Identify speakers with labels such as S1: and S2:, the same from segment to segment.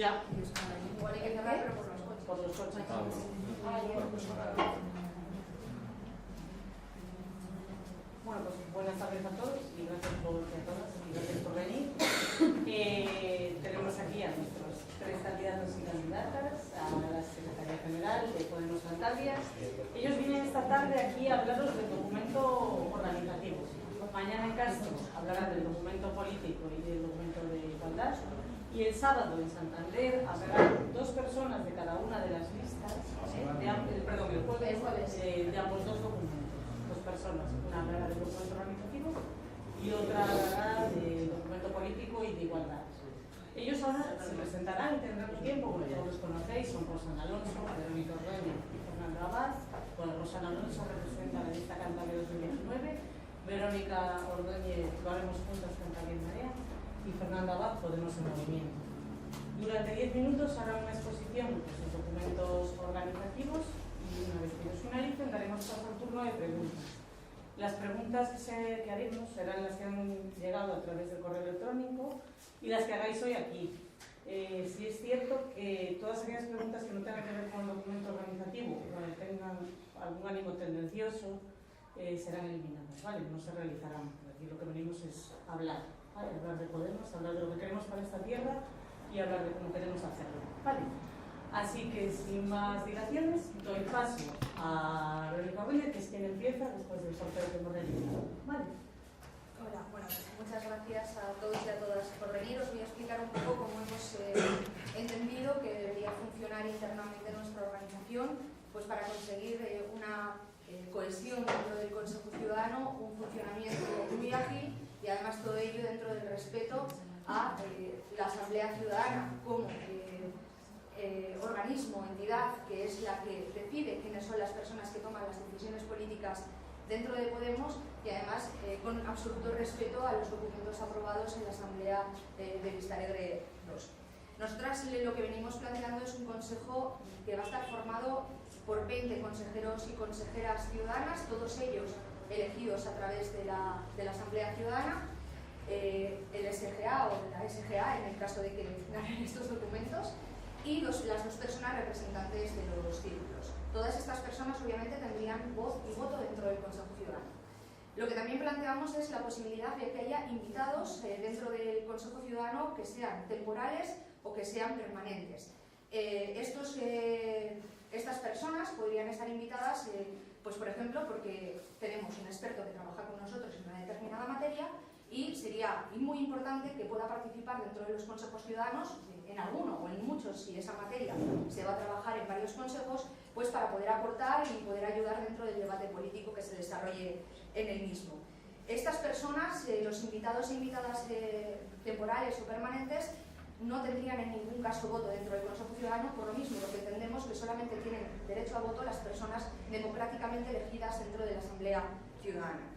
S1: Ya.
S2: Igual hay que cerrar, pero por los coches.
S1: Por los coches.
S3: Bueno, pues ahora...
S1: Bueno, pues buenas tardes a todos y gracias por venir. Tenemos aquí a nuestros 3 candidatos y candidatas a la Secretaría General de Podemos Cantabria. Ellos vienen esta tarde aquí a hablaros del documento organizativo. Mañana en Castro hablarán del documento político y del documento de igualdad. Y el sábado en Santander hablarán 2 personas de cada una de las listas, el jueves de ambos 2 documentos. 2 personas, una hablará del documento organizativo y otra hablará del documento político y de igualdad. Ellos ahora se presentarán y tendrán tiempo, porque todos los conocéis, son Rosana Alonso, Verónica Ordóñez y Fernando Abad. Bueno, Rosana Alonso representa la lista Cantabria 2019, Verónica Ordóñez, lo haremos juntas Cantabria en Marea, y Fernando Abad, Podemos en Movimiento. Durante 10 minutos harán una exposición de sus documentos organizativos y una vez que ellos finalicen daremos paso al turno de preguntas. Las preguntas que haremos serán las que han llegado a través del correo electrónico y las que hagáis hoy aquí. Sí es cierto que todas aquellas preguntas que no tengan que ver con el documento organizativo o que tengan algún ánimo tendencioso serán eliminadas, ¿vale? No se realizarán. Aquí lo que venimos es hablar, ¿vale? Hablar de Podemos, hablar de lo que queremos para esta tierra y hablar de cómo queremos hacerlo, ¿vale? Así que, sin más dilaciones, doy paso a Verónica Ordóñez, que es quien empieza después del sorteo que hemos realizado. ¿Vale?
S2: Hola, bueno, muchas gracias a todos y a todas por venir. Os voy a explicar un poco cómo hemos entendido que debería funcionar internamente nuestra organización, pues para conseguir una cohesión dentro del Consejo Ciudadano, un funcionamiento muy ágil y además todo ello dentro del respeto a la Asamblea Ciudadana como organismo, entidad, que es la que decide quiénes son las personas que toman las decisiones políticas dentro de Podemos y además con absoluto respeto a los documentos aprobados en la Asamblea de Vistalegre II. Nosotras lo que venimos planteando es un consejo que va a estar formado por 20 consejeros y consejeras ciudadanas, todos ellos elegidos a través de la Asamblea Ciudadana, el SGA o la SGA en el caso de que ganen estos documentos, y las 2 personas representantes de los círculos. Todas estas personas obviamente tendrían voz y voto dentro del Consejo Ciudadano. Lo que también planteamos es la posibilidad de que haya invitados dentro del Consejo Ciudadano que sean temporales o que sean permanentes. Estas personas podrían estar invitadas, pues por ejemplo, porque tenemos un experto que trabaja con nosotros en una determinada materia y sería muy importante que pueda participar dentro de los consejos ciudadanos, en alguno o en muchos, si esa materia se va a trabajar en varios consejos, pues para poder aportar y poder ayudar dentro del debate político que se desarrolle en el mismo. Estas personas, los invitados e invitadas temporales o permanentes, no tendrían en ningún caso voto dentro del Consejo Ciudadano, por lo mismo, porque entendemos que solamente tienen derecho a voto las personas democráticamente elegidas dentro de la Asamblea Ciudadana.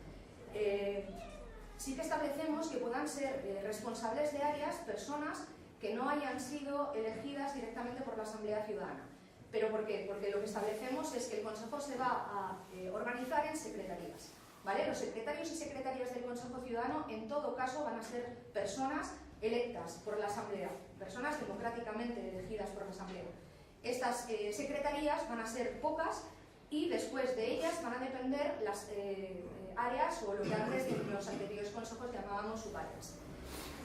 S2: Sí que establecemos que puedan ser responsables de áreas personas que no hayan sido elegidas directamente por la Asamblea Ciudadana. ¿Pero por qué? Porque lo que establecemos es que el Consejo se va a organizar en secretarías, ¿vale? Los secretarios y secretarias del Consejo Ciudadano en todo caso van a ser personas electas por la Asamblea, personas democráticamente elegidas por la Asamblea. Estas secretarías van a ser pocas y después de ellas van a depender las áreas o lo que antes en los anteriores consejos llamábamos subáreas,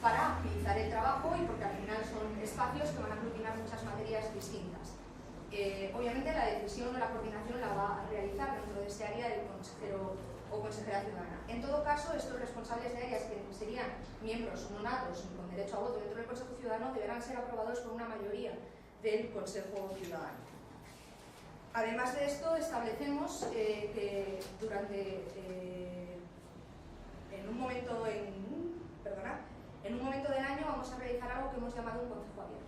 S2: para agilizar el trabajo y porque al final son espacios que van a aglutinar muchas materias distintas. Obviamente la decisión o la coordinación la va a realizar dentro de ese área el consejero o consejera ciudadana. En todo caso, estos responsables de áreas que serían miembros nonatos con derecho a voto dentro del Consejo Ciudadano deberán ser aprobados por una mayoría del Consejo Ciudadano. Además de esto, establecemos que durante en un momento del año vamos a realizar algo que hemos llamado un consejo abierto.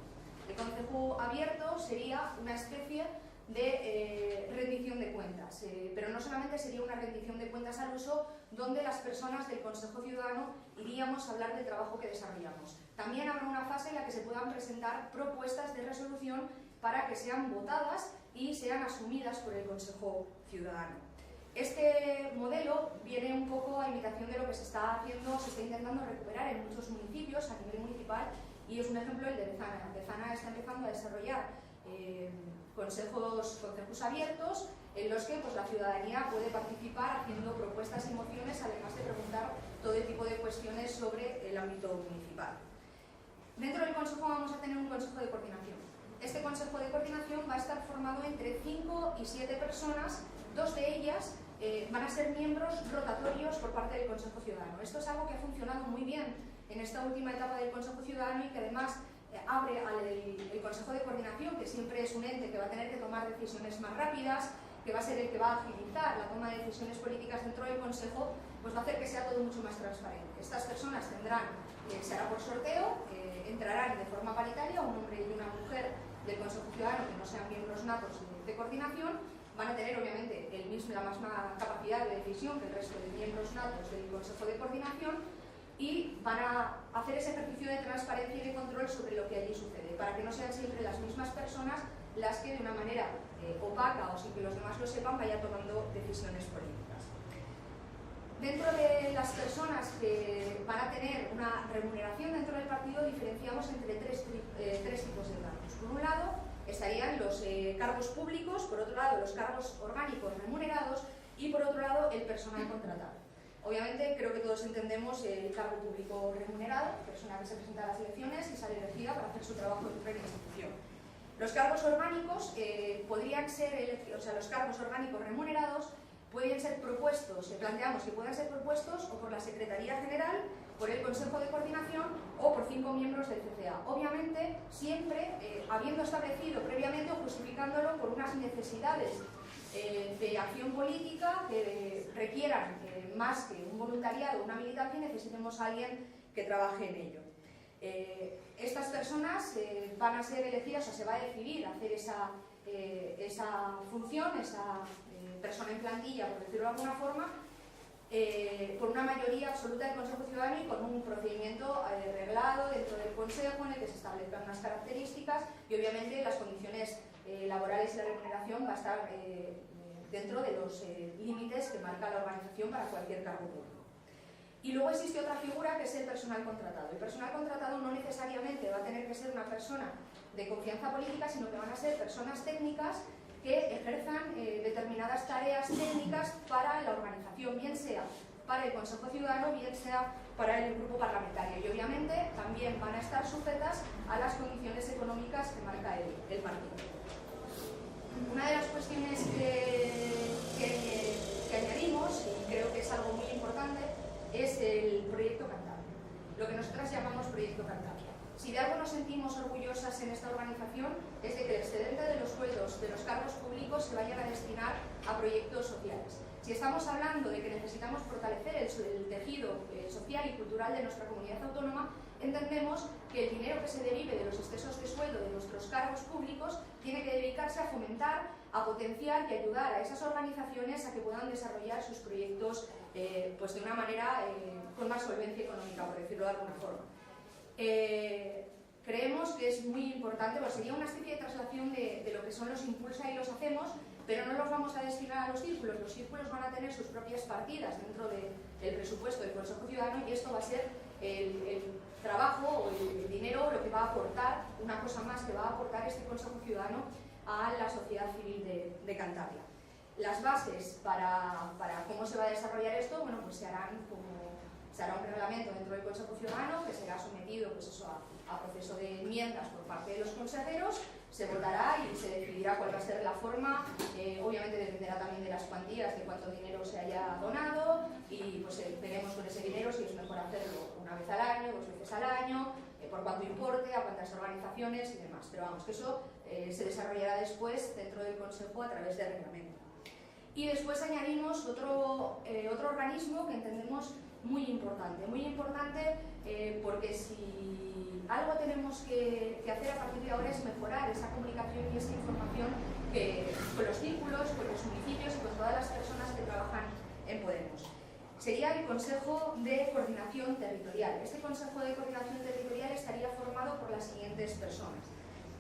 S2: El consejo abierto sería una especie de rendición de cuentas, pero no solamente sería una rendición de cuentas al uso donde las personas del Consejo Ciudadano iríamos a hablar del trabajo que desarrollamos. También habrá una fase en la que se puedan presentar propuestas de resolución para que sean votadas y sean asumidas por el Consejo Ciudadano. Este modelo viene un poco a imitación de lo que se está haciendo, se está intentando recuperar en muchos municipios a nivel municipal y es un ejemplo el de Bezana. Bezana está empezando desarrollar consejos abiertos en los que pues, la ciudadanía puede participar haciendo propuestas y mociones, además de preguntar todo tipo de cuestiones sobre el ámbito municipal. Dentro del consejo vamos a tener un consejo de coordinación. Este consejo de coordinación va a estar formado entre 5 y 7 personas, 2 de ellas van a ser miembros rotatorios por parte del Consejo Ciudadano. Esto es algo que ha funcionado muy bien en esta última etapa del Consejo Ciudadano y que además abre el Consejo de Coordinación, que siempre es un ente que va a tener que tomar decisiones más rápidas, que va a ser el que va a agilizar la toma de decisiones políticas dentro del Consejo, pues va a hacer que sea todo mucho más transparente. Estas personas tendrán, será por sorteo, entrarán de forma paritaria, un hombre y una mujer del Consejo Ciudadano que no sean miembros natos de coordinación, van a tener obviamente la misma capacidad de decisión que el resto de miembros natos del Consejo de Coordinación y van a hacer ese ejercicio de transparencia y de control sobre lo que allí sucede, para que no sean siempre las mismas personas las que de una manera opaca o sin que los demás lo sepan vayan tomando decisiones políticas. Dentro de las personas que van a tener una remuneración dentro del partido diferenciamos entre tres tipos de cargos. Por un lado estarían los cargos públicos, por otro lado los cargos orgánicos remunerados y por otro lado el personal contratado. Obviamente creo que todos entendemos el cargo público remunerado, persona que se presenta a las elecciones y sale elegida para hacer su trabajo dentro de la institución. Los cargos orgánicos podrían ser, los cargos orgánicos remunerados pueden ser propuestos, planteamos que puedan ser propuestos o por la Secretaría General, por el Consejo de Coordinación o por 5 miembros del CCA. Obviamente, siempre habiendo establecido previamente o justificándolo por unas necesidades de acción política que requieran más que un voluntariado, una militancia, y necesitemos a alguien que trabaje en ello. Estas personas van a ser elegidas, o se va a decidir hacer esa función, esa persona en plantilla, por decirlo de alguna forma, por una mayoría absoluta del Consejo Ciudadano y con un procedimiento reglado dentro del Consejo en el que se establezcan unas características y obviamente las condiciones laborales y la remuneración va a estar dentro de los límites que marca la organización para cualquier cargo público. Y luego existe otra figura que es el personal contratado. El personal contratado no necesariamente va a tener que ser una persona de confianza política, sino que van a ser personas técnicas que ejerzan determinadas tareas técnicas para la organización, bien sea para el Consejo Ciudadano, bien sea para el grupo parlamentario. Y obviamente también van a estar sujetas a las condiciones económicas que marca el partido. Una de las cuestiones que añadimos, y creo que es algo muy importante, es el proyecto Cantabria, lo que nosotras llamamos proyecto Cantabria. Si de algo nos sentimos orgullosas en esta organización es de que el excedente de los sueldos de los cargos públicos se vayan a destinar a proyectos sociales. Si estamos hablando de que necesitamos fortalecer el tejido social y cultural de nuestra comunidad autónoma, entendemos que el dinero que se derive de los excesos de sueldo de nuestros cargos públicos tiene que dedicarse a fomentar, a potenciar y ayudar a esas organizaciones a que puedan desarrollar sus proyectos pues de una manera con más solvencia económica, por decirlo de alguna forma. Creemos que es muy importante, pues sería una especie de traslación de lo que son los impulsa y los hacemos, pero no los vamos a destinar a los círculos van a tener sus propias partidas dentro del presupuesto del Consejo Ciudadano y esto va a ser el trabajo o el dinero, lo que va a aportar, una cosa más que va a aportar este Consejo Ciudadano a la sociedad civil de Cantabria. Las bases para cómo se va a desarrollar esto, bueno, pues se hará un reglamento dentro del Consejo Ciudadano que será sometido pues eso, a proceso de enmiendas por parte de los consejeros, se votará y se decidirá cuál va a ser la forma, obviamente dependerá también de las cuantías, de cuánto dinero se haya donado y pues veremos con ese dinero si es mejor hacerlo una vez al año, 2 veces al año, por cuánto importe, a cuántas organizaciones y demás, pero vamos, que eso se desarrollará después dentro del Consejo a través de reglamento. Y después añadimos otro organismo que entendemos muy importante porque si algo tenemos que hacer a partir de ahora es mejorar esa comunicación y esa información con los círculos, con los municipios y con todas las personas que trabajan en Podemos. Sería el Consejo de Coordinación Territorial. Este Consejo de Coordinación Territorial estaría formado por las siguientes personas.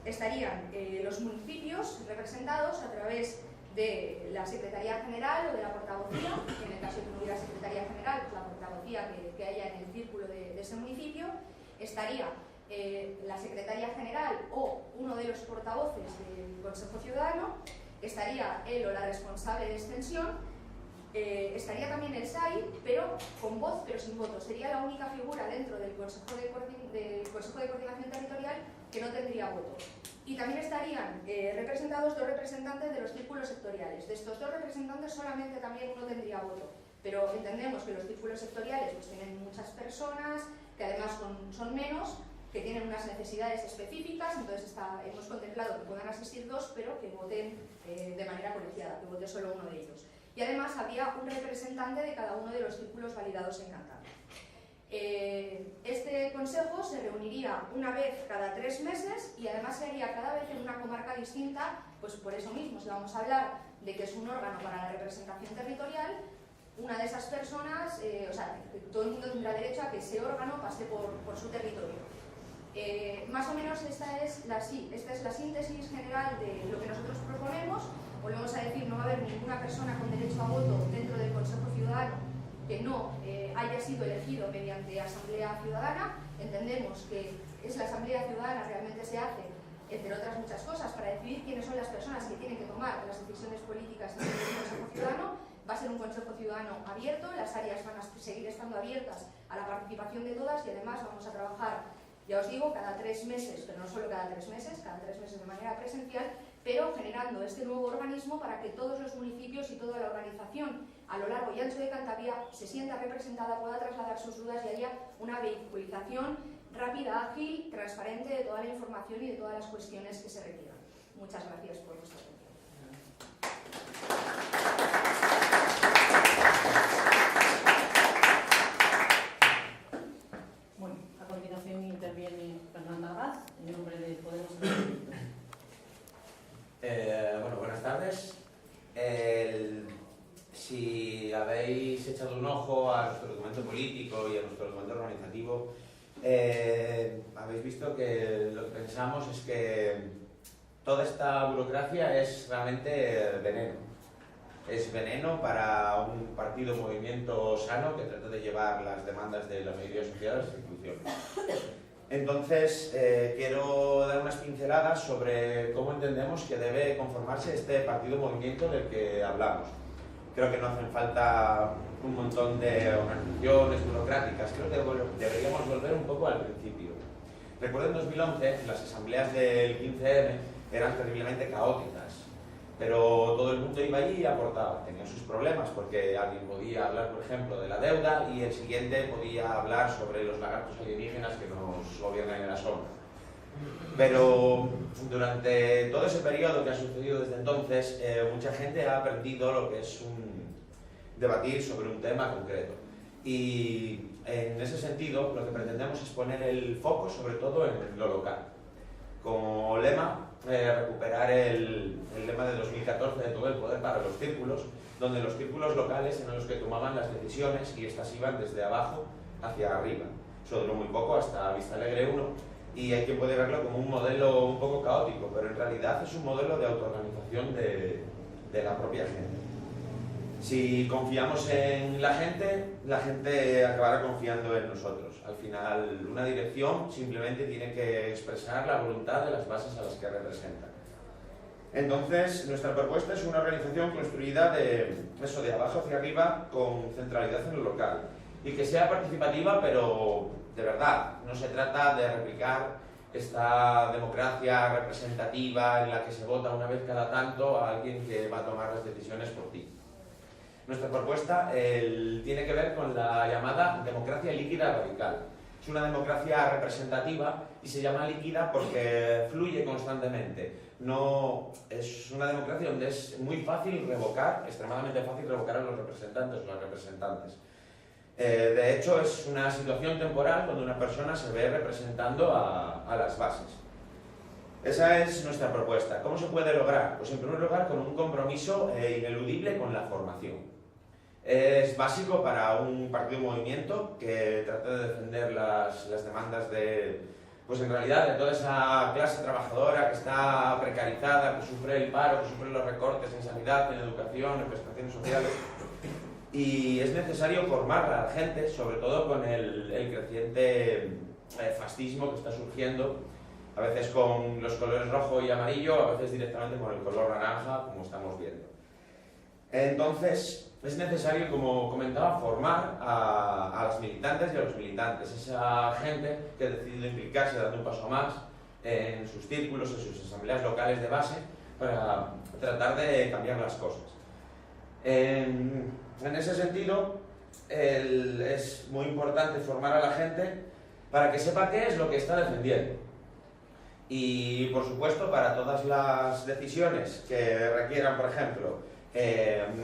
S2: Estarían los municipios representados a través de la Secretaría General o de la portavocía, que en el caso de que no hubiera Secretaría General, pues la portavocía que haya en el círculo de ese municipio. Estaría la Secretaría General o uno de los portavoces del Consejo Ciudadano, estaría él o la responsable de extensión, estaría también el SAI, pero con voz pero sin voto. Sería la única figura dentro del Consejo de Coordinación Territorial que no tendría voto. Y también estarían representados 2 representantes de los círculos sectoriales. De estos 2 representantes solamente también uno tendría voto. Pero entendemos que los círculos sectoriales pues, tienen muchas personas, que además son menos, que tienen unas necesidades específicas, entonces hemos contemplado que puedan asistir 2, pero que voten de manera colegiada, que vote solo uno de ellos. Y además habría un representante de cada uno de los círculos validados en Cantabria. Este consejo se reuniría una vez cada 3 meses y además se haría cada vez en una comarca distinta, pues por eso mismo, si vamos a hablar de que es un órgano para la representación territorial, una de esas personas, todo el mundo tendrá derecho a que ese órgano pase por su territorio. Más o menos esta es la síntesis general de lo que nosotros proponemos. Volvemos a decir, no va a haber ninguna persona con derecho a voto dentro del Consejo Ciudadano que no haya sido elegido mediante Asamblea Ciudadana. Entendemos que la Asamblea Ciudadana realmente se hace, entre otras muchas cosas, para decidir quiénes son las personas que tienen que tomar las decisiones políticas dentro del Consejo Ciudadano. Va a ser un Consejo Ciudadano abierto, las áreas van a seguir estando abiertas a la participación de todas y además vamos a trabajar, ya os digo, cada 3 meses, pero no solo cada 3 meses, cada 3 meses de manera presencial, pero generando este nuevo organismo para que todos los municipios y toda la organización a lo largo y ancho de Cantabria se sienta representada, pueda trasladar sus dudas y haya una vehiculización rápida, ágil, transparente de toda la información y de todas las cuestiones que se requieran. Muchas gracias por vuestra atención.
S1: Bueno, a continuación interviene Fernanda Abad, en nombre de Podemos.
S4: Bueno, buenas tardes. Si habéis echado un ojo a nuestro documento político y a nuestro documento organizativo, habéis visto que lo que pensamos es que toda esta burocracia es realmente veneno. Es veneno para un partido movimiento sano que trata de llevar las demandas de la mayoría social a las instituciones. Entonces, quiero dar unas pinceladas sobre cómo entendemos que debe conformarse este partido-movimiento del que hablamos. Creo que no hacen falta un montón de organizaciones burocráticas, creo que deberíamos volver un poco al principio. Recuerdo en 2011, las asambleas del 15M eran terriblemente caóticas, pero todo el mundo iba allí y aportaba. Tenían sus problemas porque alguien podía hablar, por ejemplo, de la deuda y el siguiente podía hablar sobre los lagartos alienígenas que nos gobiernan en la sombra. Pero durante todo ese periodo que ha sucedido desde entonces, mucha gente ha aprendido lo que es debatir sobre un tema concreto. Y en ese sentido, lo que pretendemos es poner el foco sobre todo en lo local. Como lema, recuperar el lema de 2014 de todo el poder para los círculos, donde los círculos locales eran los que tomaban las decisiones y estas iban desde abajo hacia arriba. Eso duró muy poco, hasta Vista Alegre 1, y hay quien puede verlo como un modelo un poco caótico, pero en realidad es un modelo de autoorganización de la propia gente. Si confiamos en la gente acabará confiando en nosotros. Al final, una dirección simplemente tiene que expresar la voluntad de las bases a las que representa. Entonces, nuestra propuesta es una organización construida de abajo hacia arriba, con centralidad en lo local. Y que sea participativa, pero de verdad. No se trata de replicar esta democracia representativa en la que se vota una vez cada tanto a alguien que va a tomar las decisiones por ti. Nuestra propuesta tiene que ver con la llamada democracia líquida radical. Es una democracia representativa y se llama líquida porque fluye constantemente. No, es una democracia donde es muy fácil revocar, extremadamente fácil revocar a los representantes o las representantes. De hecho, es una situación temporal donde una persona se ve representando a las bases. Esa es nuestra propuesta. ¿Cómo se puede lograr? Pues en primer lugar con un compromiso ineludible con la formación. Es básico para un partido-movimiento que trate de defender las demandas pues en realidad de toda esa clase trabajadora que está precarizada, que sufre el paro, que sufre los recortes en sanidad, en educación, en prestaciones sociales. Y es necesario formar a la gente, sobre todo con el creciente fascismo que está surgiendo A veces con los colores rojo y amarillo, a veces directamente con el color naranja, como estamos viendo. Entonces, es necesario, como comentaba, formar a las militantes y a los militantes, esa gente que ha decidido implicarse dando un paso más en sus círculos, en sus asambleas locales de base, para tratar de cambiar las cosas. En ese sentido, es muy importante formar a la gente para que sepa qué es lo que está defendiendo. Y, por supuesto, para todas las decisiones que requieran, por ejemplo,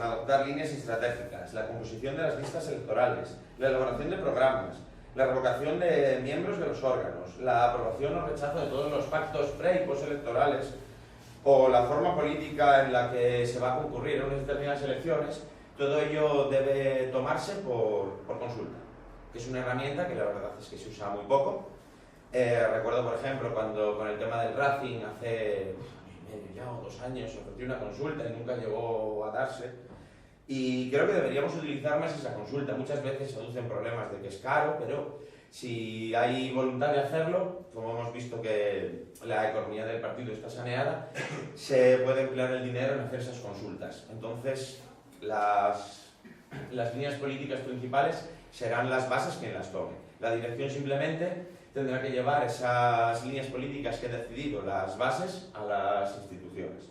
S4: adoptar líneas estratégicas, la composición de las listas electorales, la elaboración de programas, la revocación de miembros de los órganos, la aprobación o rechazo de todos los pactos pre- y postelectorales, o la forma política en la que se va a concurrir en unas determinadas elecciones, todo ello debe tomarse por consulta, que es una herramienta que la verdad es que se usa muy poco. Recuerdo, por ejemplo, cuando con el tema del Racing hace ya 2 años ofrecí una consulta y nunca llegó a darse, y creo que deberíamos utilizar más esa consulta. Muchas veces se aducen problemas de que es caro, pero si hay voluntad de hacerlo, como hemos visto que la economía del partido está saneada, se puede emplear el dinero en hacer esas consultas. Entonces, las líneas políticas principales serán las bases quien las tome. La dirección simplemente tendrá que llevar esas líneas políticas que ha decidido, las bases, a las instituciones.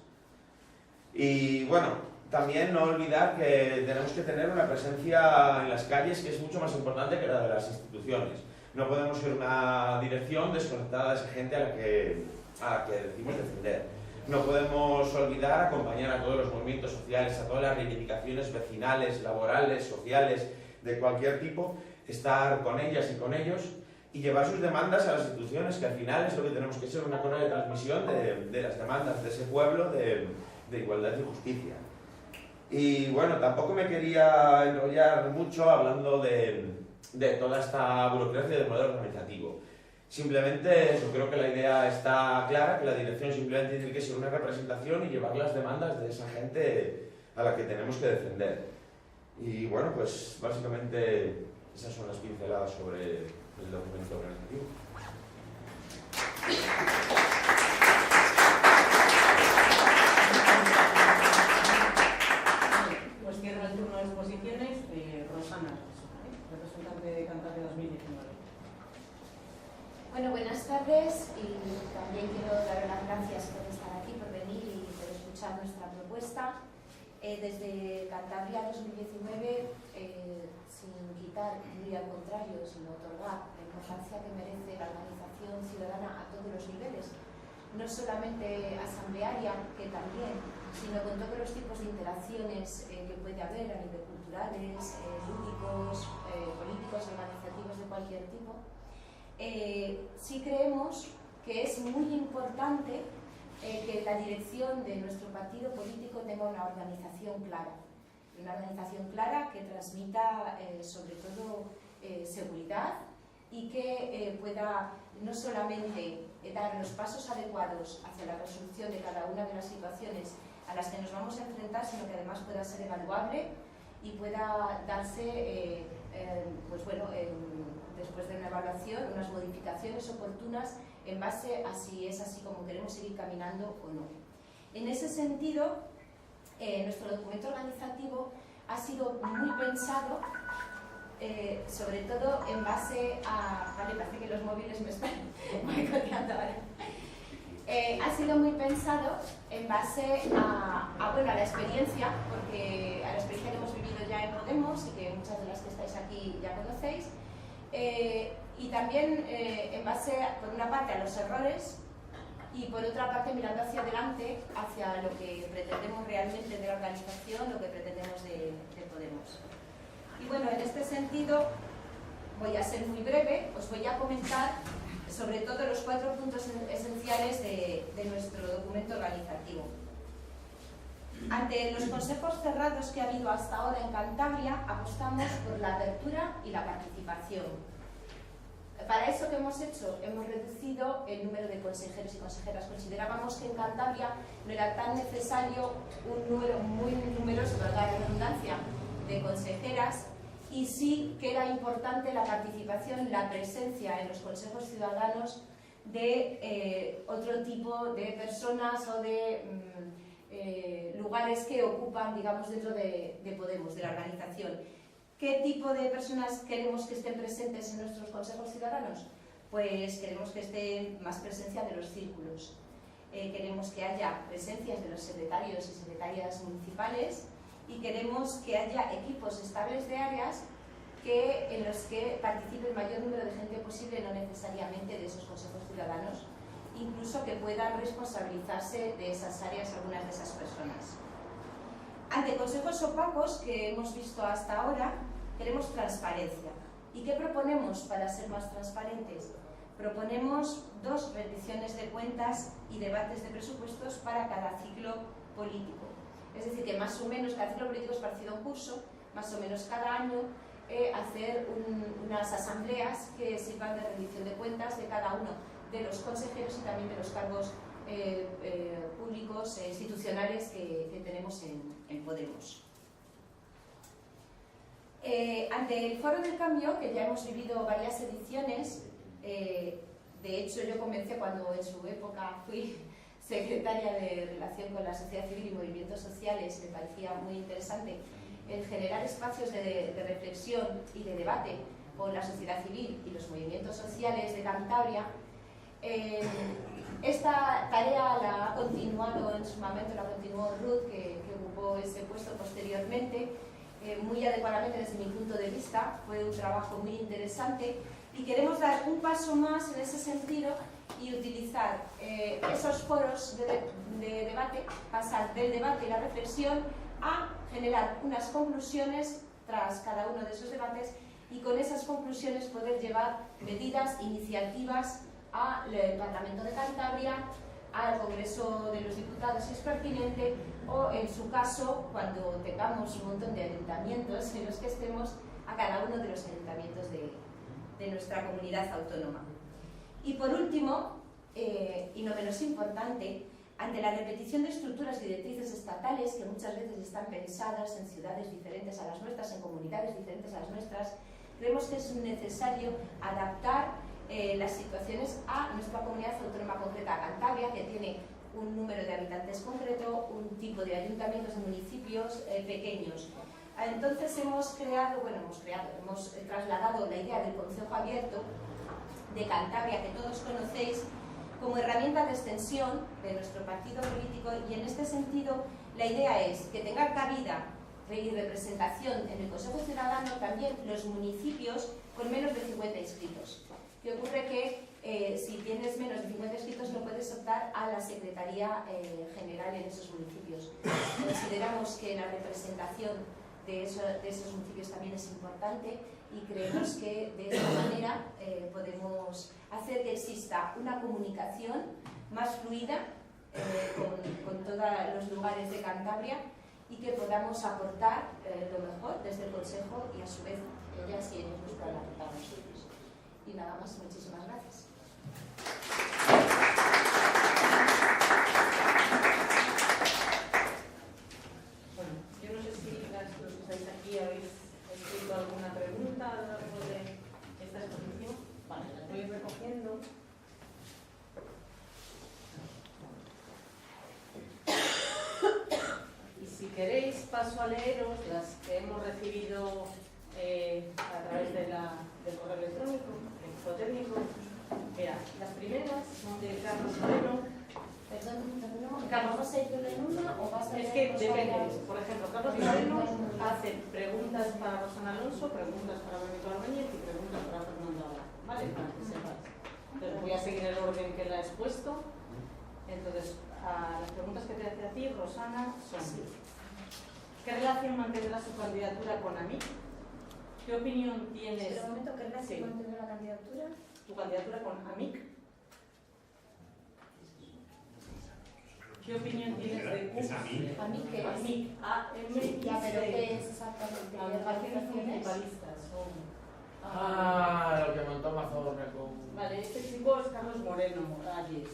S4: Y bueno, también no olvidar que tenemos que tener una presencia en las calles que es mucho más importante que la de las instituciones. No podemos ser una dirección desconectada de esa gente a la que decimos defender. No podemos olvidar acompañar a todos los movimientos sociales, a todas las reivindicaciones vecinales, laborales, sociales, de cualquier tipo, estar con ellas y con ellos y llevar sus demandas a las instituciones, que al final es lo que tenemos que ser, una correa de transmisión de las demandas de ese pueblo de igualdad y justicia. Y bueno, tampoco me quería enrollar mucho hablando de toda esta burocracia del modelo organizativo. Simplemente eso, creo que la idea está clara, que la dirección simplemente tiene que ser una representación y llevar las demandas de esa gente a la que tenemos que defender. Y bueno, pues básicamente esas son las pinceladas sobre el documento organizativo.
S1: Pues cierra el turno de exposiciones Rosana, representante de Cantabria 2019.
S5: Bueno, buenas tardes y también quiero dar las gracias por estar aquí, por venir y por escuchar nuestra propuesta. Desde Cantabria 2019, sin quitar, muy al contrario, sino otorgar la importancia que merece la organización ciudadana a todos los niveles, no solamente asamblearia, que también, sino con todos los tipos de interacciones que puede haber a nivel culturales, lúdicos, políticos, organizativos de cualquier tipo. Sí creemos que es muy importante que la dirección de nuestro partido político tenga una organización clara que transmita sobre todo seguridad y que pueda no solamente dar los pasos adecuados hacia la resolución de cada una de las situaciones a las que nos vamos a enfrentar, sino que además pueda ser evaluable y pueda darse, después de una evaluación, unas modificaciones oportunas en base a si es así como queremos seguir caminando o no. En ese sentido, nuestro documento organizativo ha sido muy pensado, sobre todo en base a... Vale, parece que los móviles me están boicoteando ahora. Ha sido muy pensado en base a la experiencia, porque a la experiencia que hemos vivido ya en Podemos y que muchas de las que estáis aquí ya conocéis, y también en base, por una parte, a los errores y por otra parte mirando hacia adelante, hacia lo que pretendemos realmente de la organización, lo que pretendemos de Podemos. Y bueno, en este sentido voy a ser muy breve, os voy a comentar sobre todo los 4 puntos esenciales de nuestro documento organizativo. Ante los consejos cerrados que ha habido hasta ahora en Cantabria, apostamos por la apertura y la participación. Para eso que hemos hecho, hemos reducido el número de consejeros y consejeras. Considerábamos que en Cantabria no era tan necesario un número muy numeroso, valga la redundancia, de consejeras, y sí que era importante la participación, la presencia en los consejos ciudadanos de otro tipo de personas o de lugares que ocupan, digamos, dentro de Podemos, de la organización. ¿Qué tipo de personas queremos que estén presentes en nuestros consejos ciudadanos? Pues queremos que esté más presencia de los círculos. Queremos que haya presencias de los secretarios y secretarias municipales y queremos que haya equipos estables de áreas en los que participe el mayor número de gente posible, no necesariamente de esos consejos ciudadanos, incluso que puedan responsabilizarse de esas áreas algunas de esas personas. Ante consejos opacos que hemos visto hasta ahora, queremos transparencia. ¿Y qué proponemos para ser más transparentes? Proponemos 2 rendiciones de cuentas y debates de presupuestos para cada ciclo político. Es decir, que más o menos cada ciclo político es parecido a un curso, más o menos cada año hacer unas asambleas que sirvan de rendición de cuentas de cada uno de los consejeros y también de los cargos públicos e institucionales que tenemos en Podemos. Ante el Foro del Cambio, que ya hemos vivido varias ediciones, de hecho yo comencé cuando en su época fui secretaria de Relación con la Sociedad Civil y Movimientos Sociales, me parecía muy interesante el generar espacios de reflexión y de debate con la sociedad civil y los movimientos sociales de Cantabria. Esta tarea la ha continuado en su momento, la continuó Ruth, que ocupó ese puesto posteriormente, muy adecuadamente desde mi punto de vista. Fue un trabajo muy interesante y queremos dar un paso más en ese sentido y utilizar esos foros de debate, pasar del debate y la reflexión a generar unas conclusiones tras cada uno de esos debates y con esas conclusiones poder llevar medidas, iniciativas al Parlamento de Cantabria, al Congreso de los Diputados si es pertinente, o en su caso, cuando tengamos un montón de ayuntamientos en los que estemos, a cada uno de los ayuntamientos de nuestra comunidad autónoma. Y por último, y no menos importante, ante la repetición de estructuras y directrices estatales que muchas veces están pensadas en ciudades diferentes a las nuestras, en comunidades diferentes a las nuestras, creemos que es necesario adaptar las situaciones a nuestra comunidad autónoma concreta, a Cantabria, que tiene un número de habitantes concreto, un tipo de ayuntamientos, de municipios pequeños. Entonces hemos trasladado la idea del Concejo Abierto de Cantabria, que todos conocéis, como herramienta de extensión de nuestro partido político, y en este sentido la idea es que tenga cabida y representación en el Consejo Ciudadano también los municipios con menos de 50 inscritos. ¿Qué ocurre? Que si tienes menos de 50 inscritos no puedes optar a la Secretaría General en esos municipios. Consideramos que la representación de esos municipios también es importante y creemos que de esta manera podemos hacer que exista una comunicación más fluida con todos los lugares de Cantabria y que podamos aportar lo mejor desde el Consejo y a su vez ellas y ellos nos puedan aportar a nosotros. Y nada más, muchísimas gracias.
S1: Bueno, yo no sé si los que estáis aquí habéis escrito alguna pregunta a lo largo de esta exposición. Vale, las voy recogiendo. Y si queréis, paso a leeros las que hemos recibido a través del correo electrónico, del equipo técnico. Mira, las primeras son de Carlos Moreno.
S5: Carlos, ¿vas a ir en una o vas a ir?
S1: Es que depende. Por ejemplo, Carlos Moreno hace preguntas para Rosana Alonso, preguntas para Benito Arbéñez y preguntas para Fernando Abad, ¿vale? Para que sepáis. Entonces voy a seguir el orden que la he expuesto. Entonces, las preguntas que te hace a ti, Rosana, son: ¿qué relación mantendrá su candidatura con AMIC? ¿Qué opinión tienes?
S5: Espera un momento, ¿qué relación mantendrá la candidatura?
S1: ¿Tu candidatura con AMIC? ¿Qué opinión tienes de CUPS?
S5: ¿AMIC qué es?
S1: AMIC, A-M-I-C.
S5: Ya, pero ¿qué es exactamente?
S1: Agrupaciones
S5: ¿Organizaciones?
S1: municipalistas.
S3: Lo que montó Mazorra con...
S1: Vale, este chico es Carlos Moreno Morales.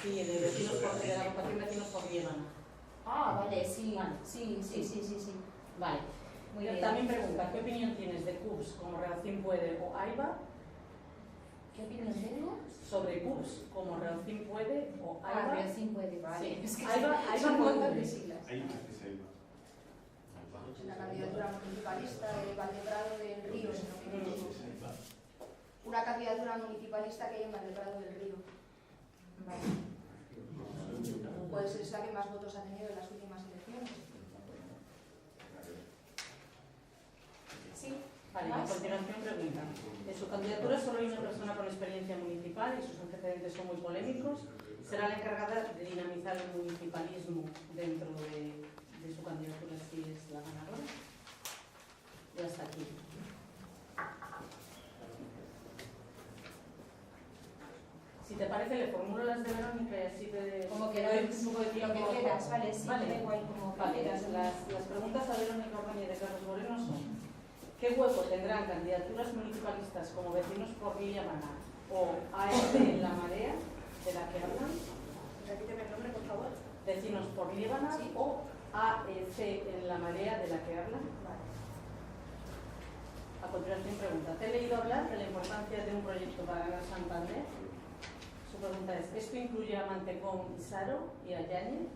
S1: Sí, de vecinos por, de la agrupación Vecinos por Líbano.
S5: Ah, vale, sí.
S1: Vale.
S5: Sí.
S1: Vale.
S5: Muy bien.
S1: También pregunta, ¿qué opinión tienes de CUPS como Reacción Puede o AIBA?
S5: ¿Qué opinión tengo?
S1: Sobre CUPS, como Reocin puede o
S5: Ah,
S1: AIBA.
S5: Reocin puede, vale.
S1: Sí.
S5: Es que
S1: AIBA
S5: son un montón
S1: puede.
S5: de siglas.
S2: La candidatura municipalista de Valdeprado del Río, si no me equivoco. Una candidatura municipalista que hay en Valdeprado del Río.
S5: Vale.
S2: Pues es la que más votos ha tenido en las últimas elecciones.
S5: Sí.
S1: Vale, a continuación pregunta. En su candidatura solo hay una persona con experiencia municipal y sus antecedentes son muy polémicos. ¿Será la encargada de dinamizar el municipalismo dentro de su candidatura si es la ganadora? Y hasta aquí. Si te parece, le formulo las de Verónica y así te
S5: Como que
S1: doy un poco de tiempo.
S5: Lo que quieras, vale, sí,
S1: Vale.
S5: da igual como
S1: Vale,
S5: quieras.
S1: las preguntas a Verónica Orbaña y de Carlos Moreno son: ¿qué hueco tendrán candidaturas municipalistas como Vecinos por Líbana o AFP en la Marea, de la que hablan?
S2: Repíteme el nombre, por favor.
S1: Vecinos por Líbana
S2: Sí.
S1: o AEC en la Marea, de la que hablan.
S2: Vale.
S1: A continuación pregunta: ¿te he leído hablar de la importancia de un proyecto para ganar Santander? Su pregunta es: ¿esto incluye a Mantecón, Isaro y a Yáñez?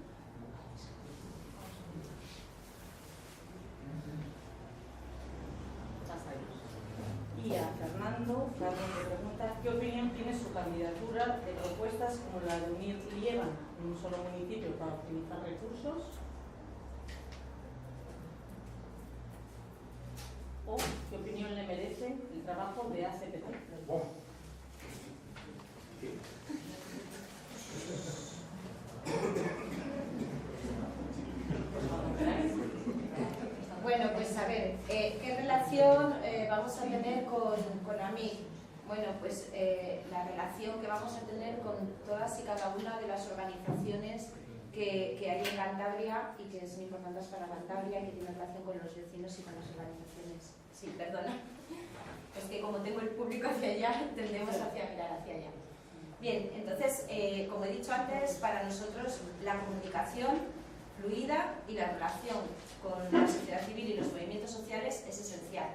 S1: Y a Fernando, Carlos le pregunta: ¿qué opinión tiene su candidatura de propuestas como la de unir Líbana en un solo municipio para optimizar recursos? ¿O qué opinión le merece el trabajo de ACPT?
S5: Bueno, pues a ver, ¿qué relación vamos a tener con AMIC? Bueno, pues la relación que vamos a tener con todas y cada una de las organizaciones que hay en Cantabria y que son importantes para Cantabria y que tienen relación con los vecinos y con las organizaciones. Sí, perdona. Es que como tengo el público hacia allá, tendemos hacia mirar hacia allá. Bien, entonces, como he dicho antes, para nosotros la comunicación fluida y la relación con la sociedad civil y los movimientos sociales es esencial.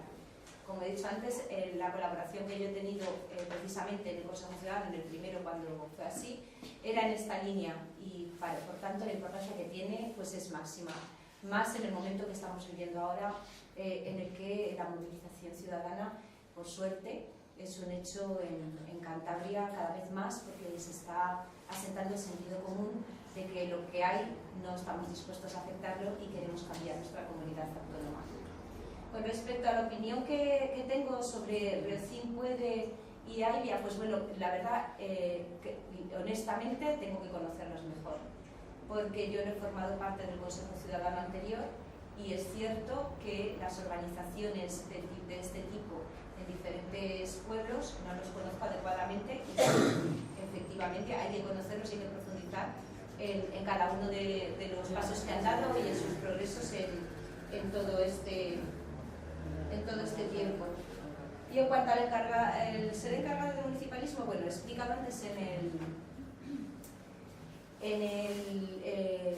S5: Como he dicho antes, la colaboración que yo he tenido precisamente en el Consejo Ciudadano, en el primero cuando fue así, era en esta línea y por tanto la importancia que tiene pues es máxima. Más en el momento que estamos viviendo ahora, en el que la movilización ciudadana, por suerte, es un hecho en Cantabria cada vez más porque se está asentando el sentido común de que lo que hay no estamos dispuestos a aceptarlo y queremos cambiar nuestra comunidad autónoma. Con respecto a la opinión que tengo sobre Reocin puede y AIBA, pues bueno, la verdad, que, honestamente, tengo que conocerlos mejor, porque yo no he formado parte del Consejo Ciudadano anterior y es cierto que las organizaciones de este tipo en diferentes pueblos no los conozco adecuadamente y efectivamente hay que conocerlos y hay que profundizar en cada uno de los pasos que han dado y en sus progresos en todo este tiempo. Y en cuanto al ser encargado de municipalismo, bueno, he explicado antes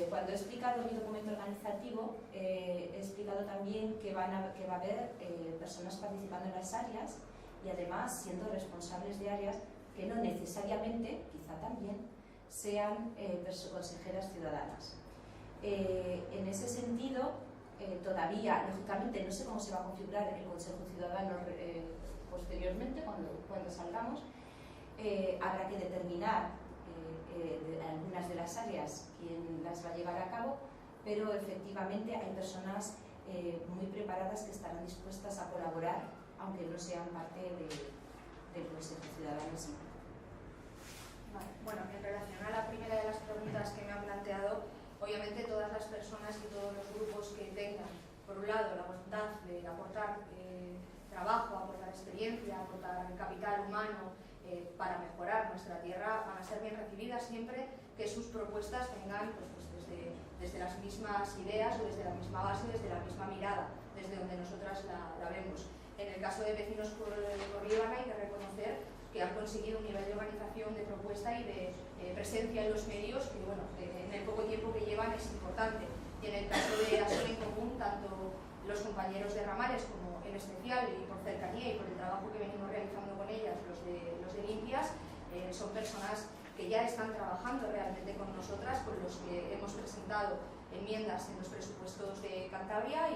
S5: cuando he explicado mi documento organizativo, he explicado también que va a haber personas participando en las áreas y además siendo responsables de áreas que no necesariamente, quizá también, sean consejeras ciudadanas. En ese sentido, todavía, lógicamente, no sé cómo se va a configurar el Consejo Ciudadano posteriormente, cuando salgamos, habrá que determinar algunas de las áreas quién las va a llevar a cabo, pero efectivamente hay personas muy preparadas que estarán dispuestas a colaborar, aunque no sean parte del Consejo Ciudadano. Sí.
S2: Vale. Bueno, en relación a la primera de las preguntas que me han planteado, obviamente todas las personas y todos los grupos que tengan, por un lado, la voluntad de aportar trabajo, aportar experiencia, aportar capital humano para mejorar nuestra tierra, van a ser bien recibidas siempre que sus propuestas vengan pues desde las mismas ideas o desde la misma base, desde la misma mirada, desde donde nosotras la vemos. En el caso de Vecinos por Líbana hay que reconocer que han conseguido un nivel de organización, de propuesta y de presencia en los medios que, bueno, en el poco tiempo que llevan es importante. Y en el caso de Acción en Común, tanto los compañeros de Ramales, como en especial y por cercanía y por el trabajo que venimos realizando con ellas, los de Limpias, son personas que ya están trabajando realmente con nosotras, con los que hemos presentado enmiendas en los presupuestos de Cantabria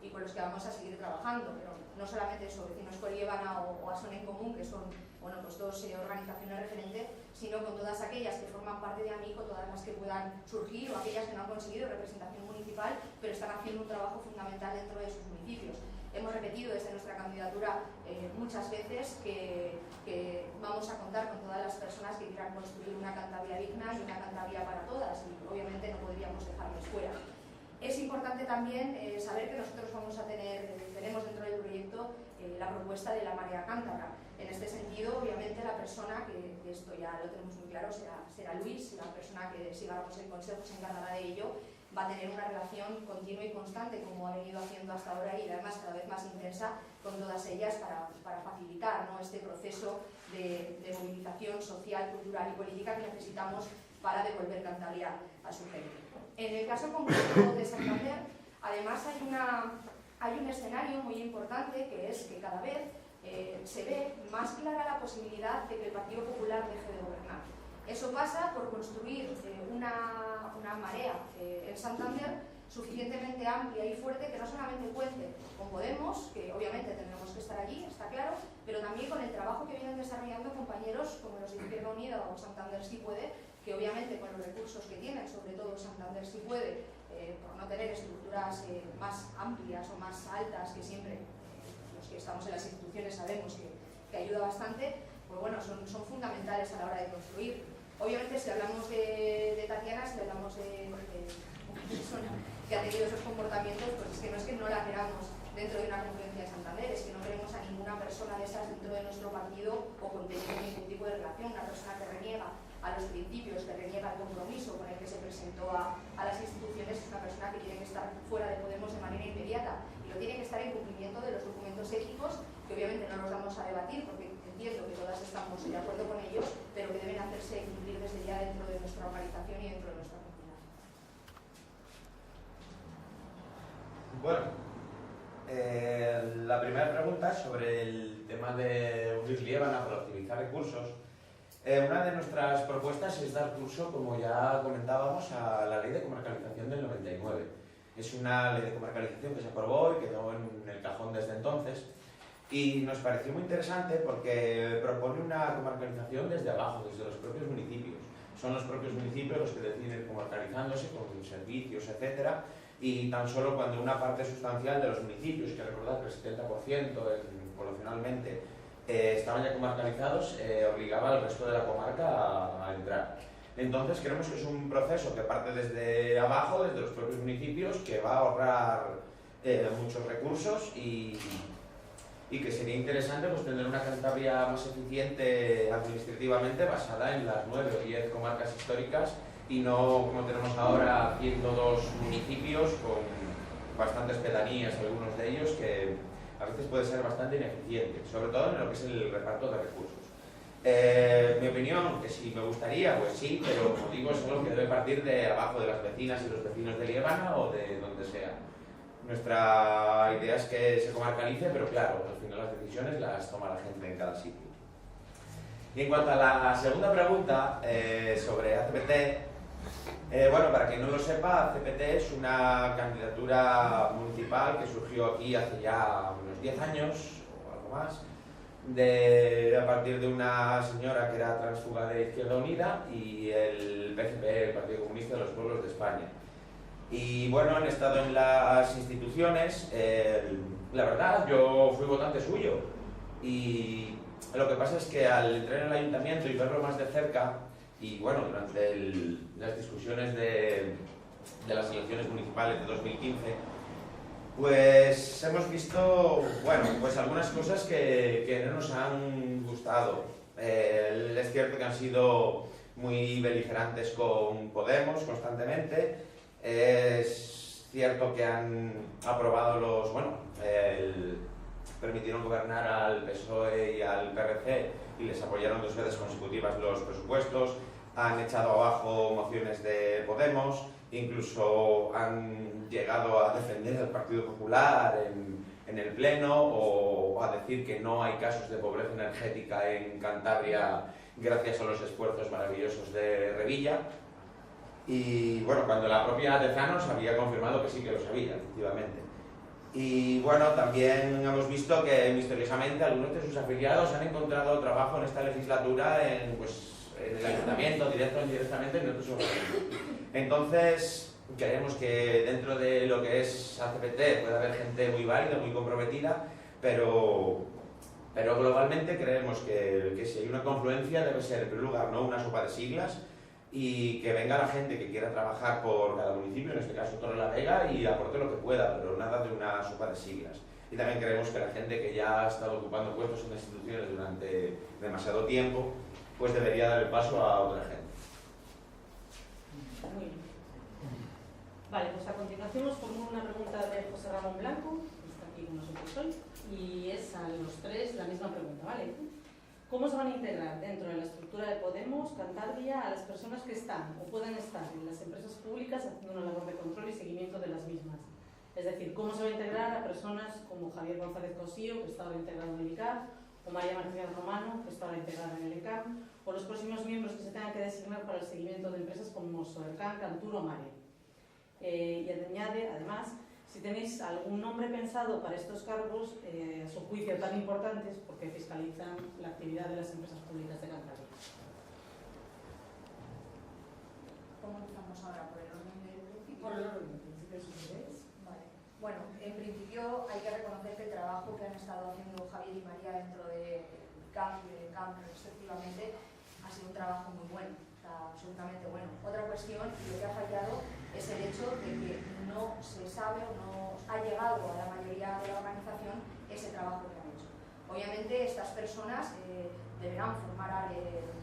S2: y con los que vamos a seguir trabajando, pero no solamente eso, Vecinos con Liébana o Asón en Común, que son bueno, pues dos organizaciones referentes, sino con todas aquellas que forman parte de AMICO, todas las que puedan surgir o aquellas que no han conseguido representación municipal, pero están haciendo un trabajo fundamental dentro de sus municipios. Hemos repetido desde nuestra candidatura muchas veces que vamos a contar con todas las personas que quieran construir una Cantabria digna y una Cantabria para todas, y obviamente no podríamos dejarlos fuera. Es importante también saber que nosotros tenemos dentro del proyecto la propuesta de la Marea Cántabra. En este sentido, obviamente, la persona, que esto ya lo tenemos muy claro, será Luis, la persona que, si ganamos el Consejo, se encargará de ello, va a tener una relación continua y constante, como ha venido haciendo hasta ahora, y además cada vez más intensa con todas ellas para facilitar, ¿no?, este proceso de movilización social, cultural y política que necesitamos para devolver Cantabria a su gente. En el caso concreto de Santander, además hay un escenario muy importante, que es que cada vez se ve más clara la posibilidad de que el Partido Popular deje de gobernar. Eso pasa por construir una marea en Santander suficientemente amplia y fuerte que no solamente cuente con Podemos, que obviamente tendremos que estar allí, está claro, pero también con el trabajo que vienen desarrollando compañeros como los de Izquierda Unida o Santander Sí Puede, que obviamente con los recursos que tienen, sobre todo Santander Sí Puede, por no tener estructuras más amplias o más altas, que siempre los que estamos en las instituciones sabemos que ayuda bastante, pues bueno, son fundamentales a la hora de construir. Obviamente, si hablamos de Tatiana, si hablamos de una persona que ha tenido esos comportamientos, pues es que no la queramos dentro de una confluencia de Santander, es que no queremos a ninguna persona de esas dentro de nuestro partido o conteniendo ningún tipo de relación, una persona que reniega a los principios, que reniega el compromiso con el que se presentó a las instituciones, es una persona que tiene que estar fuera de Podemos de manera inmediata, y lo tiene que estar en cumplimiento de los documentos éticos, que obviamente no los vamos a debatir porque entiendo que todas estamos de acuerdo con ellos, pero que deben hacerse cumplir desde ya dentro de nuestra organización y dentro de nuestra comunidad.
S4: Bueno, la primera pregunta sobre el tema de unir Liébana para optimizar recursos. Una de nuestras propuestas es dar curso, como ya comentábamos, a la ley de comarcalización del 99. Es una ley de comarcalización que se aprobó y quedó en el cajón desde entonces. Y nos pareció muy interesante porque propone una comarcalización desde abajo, desde los propios municipios. Son los propios municipios los que deciden ir comarcalizándose con servicios, etcétera, y tan solo cuando una parte sustancial de los municipios, que recordad que el 70% poblacionalmente estaban ya comarcalizados, obligaba al resto de la comarca a entrar. Entonces creemos que es un proceso que parte desde abajo, desde los propios municipios, que va a ahorrar muchos recursos y que sería interesante pues, tener una Cantabria más eficiente administrativamente basada en las 9 o 10 comarcas históricas y no como tenemos ahora 102 municipios con bastantes pedanías, algunos de ellos que a veces puede ser bastante ineficiente, sobre todo en lo que es el reparto de recursos. Mi opinión, que si me gustaría, pues sí, pero como digo, es algo que debe partir de abajo, de las vecinas y los vecinos de Liébana o de donde sea. Nuestra idea es que se comarcalice, pero claro, al final las decisiones las toma la gente en cada sitio. Y en cuanto a la segunda pregunta sobre ACPT, bueno, para quien no lo sepa, ACPT es una candidatura municipal que surgió aquí hace ya unos 10 años o algo más, a partir de una señora que era transfuga de Izquierda Unida y el PCP, el Partido Comunista de los Pueblos de España. Y bueno, han estado en las instituciones, la verdad, yo fui votante suyo y lo que pasa es que al entrar en el ayuntamiento y verlo más de cerca, y bueno, durante las discusiones de las elecciones municipales de 2015, pues hemos visto, bueno, pues algunas cosas que no nos han gustado. Es cierto que han sido muy beligerantes con Podemos constantemente. Es cierto que han aprobado permitieron gobernar al PSOE y al PRC y les apoyaron 2 veces consecutivas los presupuestos. han echado abajo mociones de Podemos, incluso han llegado a defender al Partido Popular en el Pleno o a decir que no hay casos de pobreza energética en Cantabria gracias a los esfuerzos maravillosos de Revilla. Y bueno, cuando la propia Tezanos había confirmado que sí que lo sabía, efectivamente. Y bueno, también hemos visto que misteriosamente algunos de sus afiliados han encontrado trabajo en esta legislatura en el ayuntamiento, directo o indirectamente, en otros organismos. Entonces, creemos que dentro de lo que es ACPT puede haber gente muy válida, muy comprometida, pero globalmente creemos que si hay una confluencia debe ser en primer lugar no una sopa de siglas, y que venga la gente que quiera trabajar por cada municipio, en este caso Torrelavega, y aporte lo que pueda, pero nada de una sopa de siglas. Y también creemos que la gente que ya ha estado ocupando puestos en las instituciones durante demasiado tiempo, pues debería dar el paso a otra gente.
S1: Muy bien. Vale, pues a continuación os formulo una pregunta de José Ramón Blanco, que está aquí con nosotros hoy, y es a los tres la misma pregunta, ¿vale? ¿Cómo se van a integrar dentro de la estructura de Podemos Cantabria a las personas que están o puedan estar en las empresas públicas haciendo una labor de control y seguimiento de las mismas? Es decir, ¿cómo se va a integrar a personas como Javier González Cosío, que está ahora integrado en el ICAP, o María Martínez Romano, que está ahora integrada en el ECAM, o los próximos miembros que se tengan que designar para el seguimiento de empresas como Sodercan, Cantur o Mare? Y añade, además, si tenéis algún nombre pensado para estos cargos, a su juicio tan importantes, porque fiscalizan la actividad de las empresas públicas de Cantabria.
S2: ¿Cómo empezamos ahora? ¿Por el orden del principio?
S1: Por el orden del principio, si queréis.
S2: Vale. Bueno, en principio hay que reconocer que el trabajo que han estado haciendo Javier y María dentro del CAM y del CAM respectivamente ha sido un trabajo muy bueno, o sea, absolutamente bueno. Otra cuestión, y lo que ha fallado, es el hecho de que no se sabe o no ha llegado a la mayoría de la organización ese trabajo que han hecho. Obviamente estas personas deberán formar,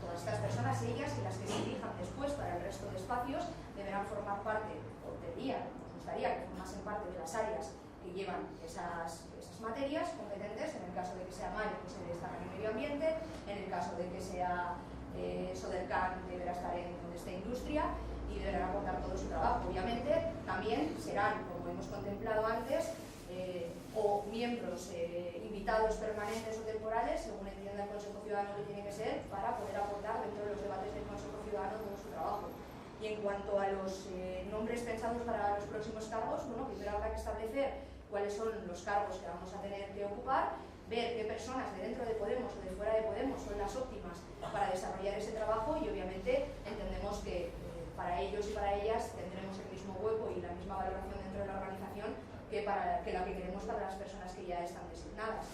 S2: todas estas personas, ellas y las que se elijan después para el resto de espacios, deberán formar parte, o deberían, nos gustaría que formasen parte de las áreas que llevan esas materias competentes, en el caso de que sea Mario, que se destaca en medio ambiente, en el caso de que sea Sodercan, deberá estar en donde esté industria, y deberán aportar todo su trabajo. Obviamente también serán, como hemos contemplado antes, o miembros invitados permanentes o temporales, según entienda el Consejo Ciudadano que tiene que ser, para poder aportar dentro de los debates del Consejo Ciudadano todo su trabajo. Y en cuanto a los nombres pensados para los próximos cargos, bueno, primero habrá que establecer cuáles son los cargos que vamos a tener que ocupar, ver qué personas de dentro de Podemos o de fuera de Podemos son las óptimas para desarrollar ese trabajo, y obviamente entendemos que para ellos y para ellas tendremos el mismo hueco y la misma valoración dentro de la organización que la que queremos para las personas que ya están designadas.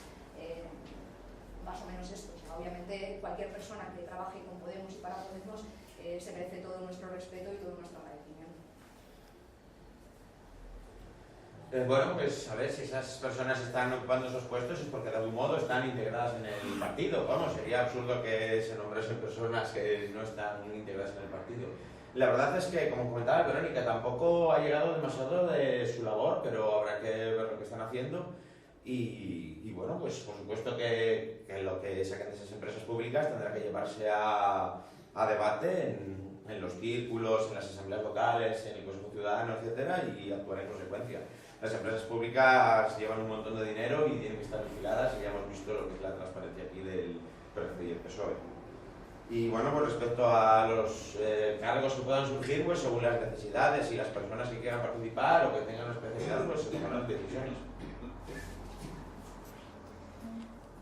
S2: Más o menos esto. O sea, obviamente cualquier persona que trabaje con Podemos y para Podemos se merece todo nuestro respeto y todo nuestro agradecimiento.
S4: Bueno, pues a ver, si esas personas están ocupando esos puestos es porque de algún modo están integradas en el partido. Vamos, sería absurdo que se nombrasen personas que no están integradas en el partido. La verdad es que, como comentaba Verónica, tampoco ha llegado demasiado de su labor, pero habrá que ver lo que están haciendo. Y bueno, pues por supuesto que lo que saquen de esas empresas públicas tendrá que llevarse a debate en los círculos, en las asambleas locales, en el Consejo Ciudadano, etcétera, y actuar en consecuencia. Las empresas públicas llevan un montón de dinero y tienen que estar vigiladas, y ya hemos visto lo que es la transparencia aquí del PRC y el PSOE. Y bueno, pues respecto a los cargos que puedan surgir, pues según las necesidades y las personas que quieran participar o que tengan una especialidad, pues se tomarán decisiones.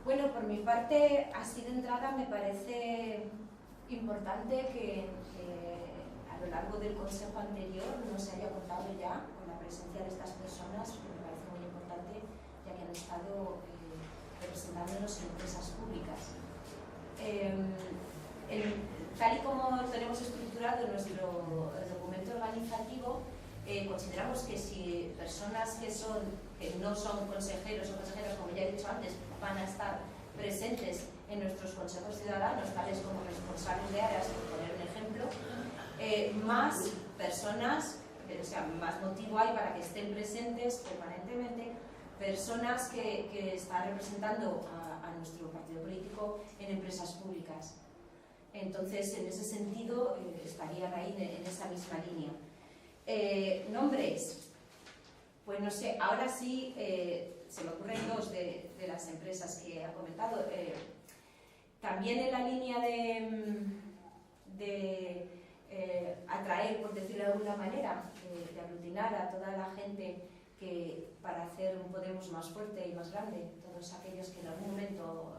S5: Bueno, por mi parte, así de entrada me parece importante que a lo largo del consejo anterior no se haya contado ya con la presencia de estas personas, que me parece muy importante, ya que han estado representándonos en empresas públicas. Tal y como tenemos estructurado nuestro documento organizativo, consideramos que si personas que no son consejeros o consejeras, como ya he dicho antes, van a estar presentes en nuestros consejos ciudadanos, tales como responsables de áreas, por poner un ejemplo, más personas, o sea, más motivo hay para que estén presentes permanentemente personas que están representando a nuestro partido político en empresas públicas. Entonces, en ese sentido, estarían ahí en esa misma línea. Nombres, pues no sé, ahora sí se me ocurren dos de las empresas que ha comentado. También en la línea de atraer, por decirlo de alguna manera, de aglutinar a toda la gente que para hacer un Podemos más fuerte y más grande, todos aquellos que en algún momento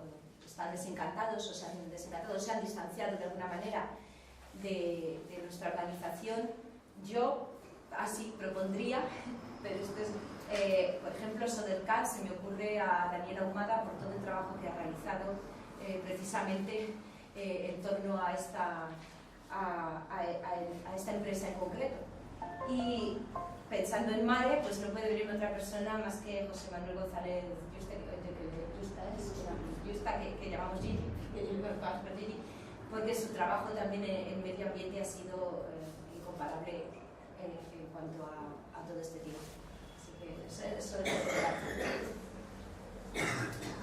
S5: están desencantados o se han desencantado, se han distanciado de alguna manera de nuestra organización, yo así propondría, pero esto es, por ejemplo, Sodercan, se me ocurre a Daniela Ahumada por todo el trabajo que ha realizado precisamente en torno a esta empresa en concreto. Y pensando en MARE, pues no puede venir otra persona más que José Manuel González Yusta, que llamamos Gigi, que yo conozco por Gigi, porque su trabajo también en medio ambiente ha sido incomparable en cuanto a todo este tiempo. Así que eso es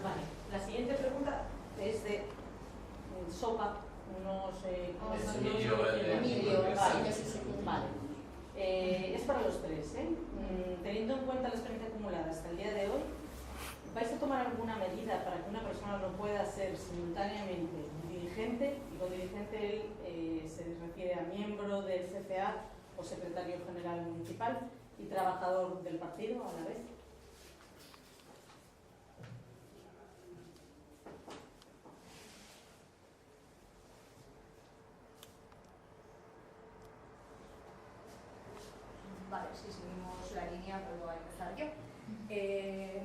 S1: Vale, la siguiente pregunta es de SOPA,
S3: Emilio,
S1: vale.
S5: sí, sí.
S1: Vale. Es para los tres, ¿eh? Teniendo en cuenta la experiencia acumulada hasta el día de hoy, ¿vais a tomar alguna medida para que una persona no pueda ser simultáneamente dirigente, y con dirigente él se refiere a miembro del CCA o secretario general municipal y trabajador del partido a la vez?
S2: Vale, si seguimos la línea, vuelvo a empezar yo.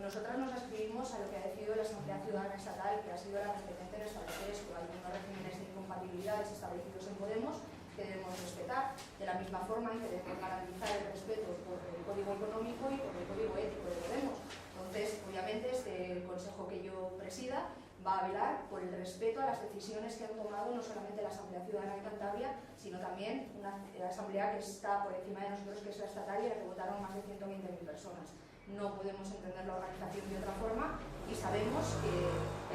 S2: Nosotras nos ascribimos a lo que ha decidido la Asamblea Ciudadana Estatal, que ha sido la competente en establecer esto. Hay unos regímenes de incompatibilidades establecidos en Podemos que debemos respetar, de la misma forma en que debemos garantizar el respeto por el Código Económico y por el Código Ético de Podemos. Entonces, obviamente, este consejo que yo presida va a velar por el respeto a las decisiones que han tomado no solamente la Asamblea Ciudadana de Cantabria, sino también una asamblea que está por encima de nosotros, que es la estatal, y a la que votaron más de 120.000 personas. No podemos entender la organización de otra forma y sabemos que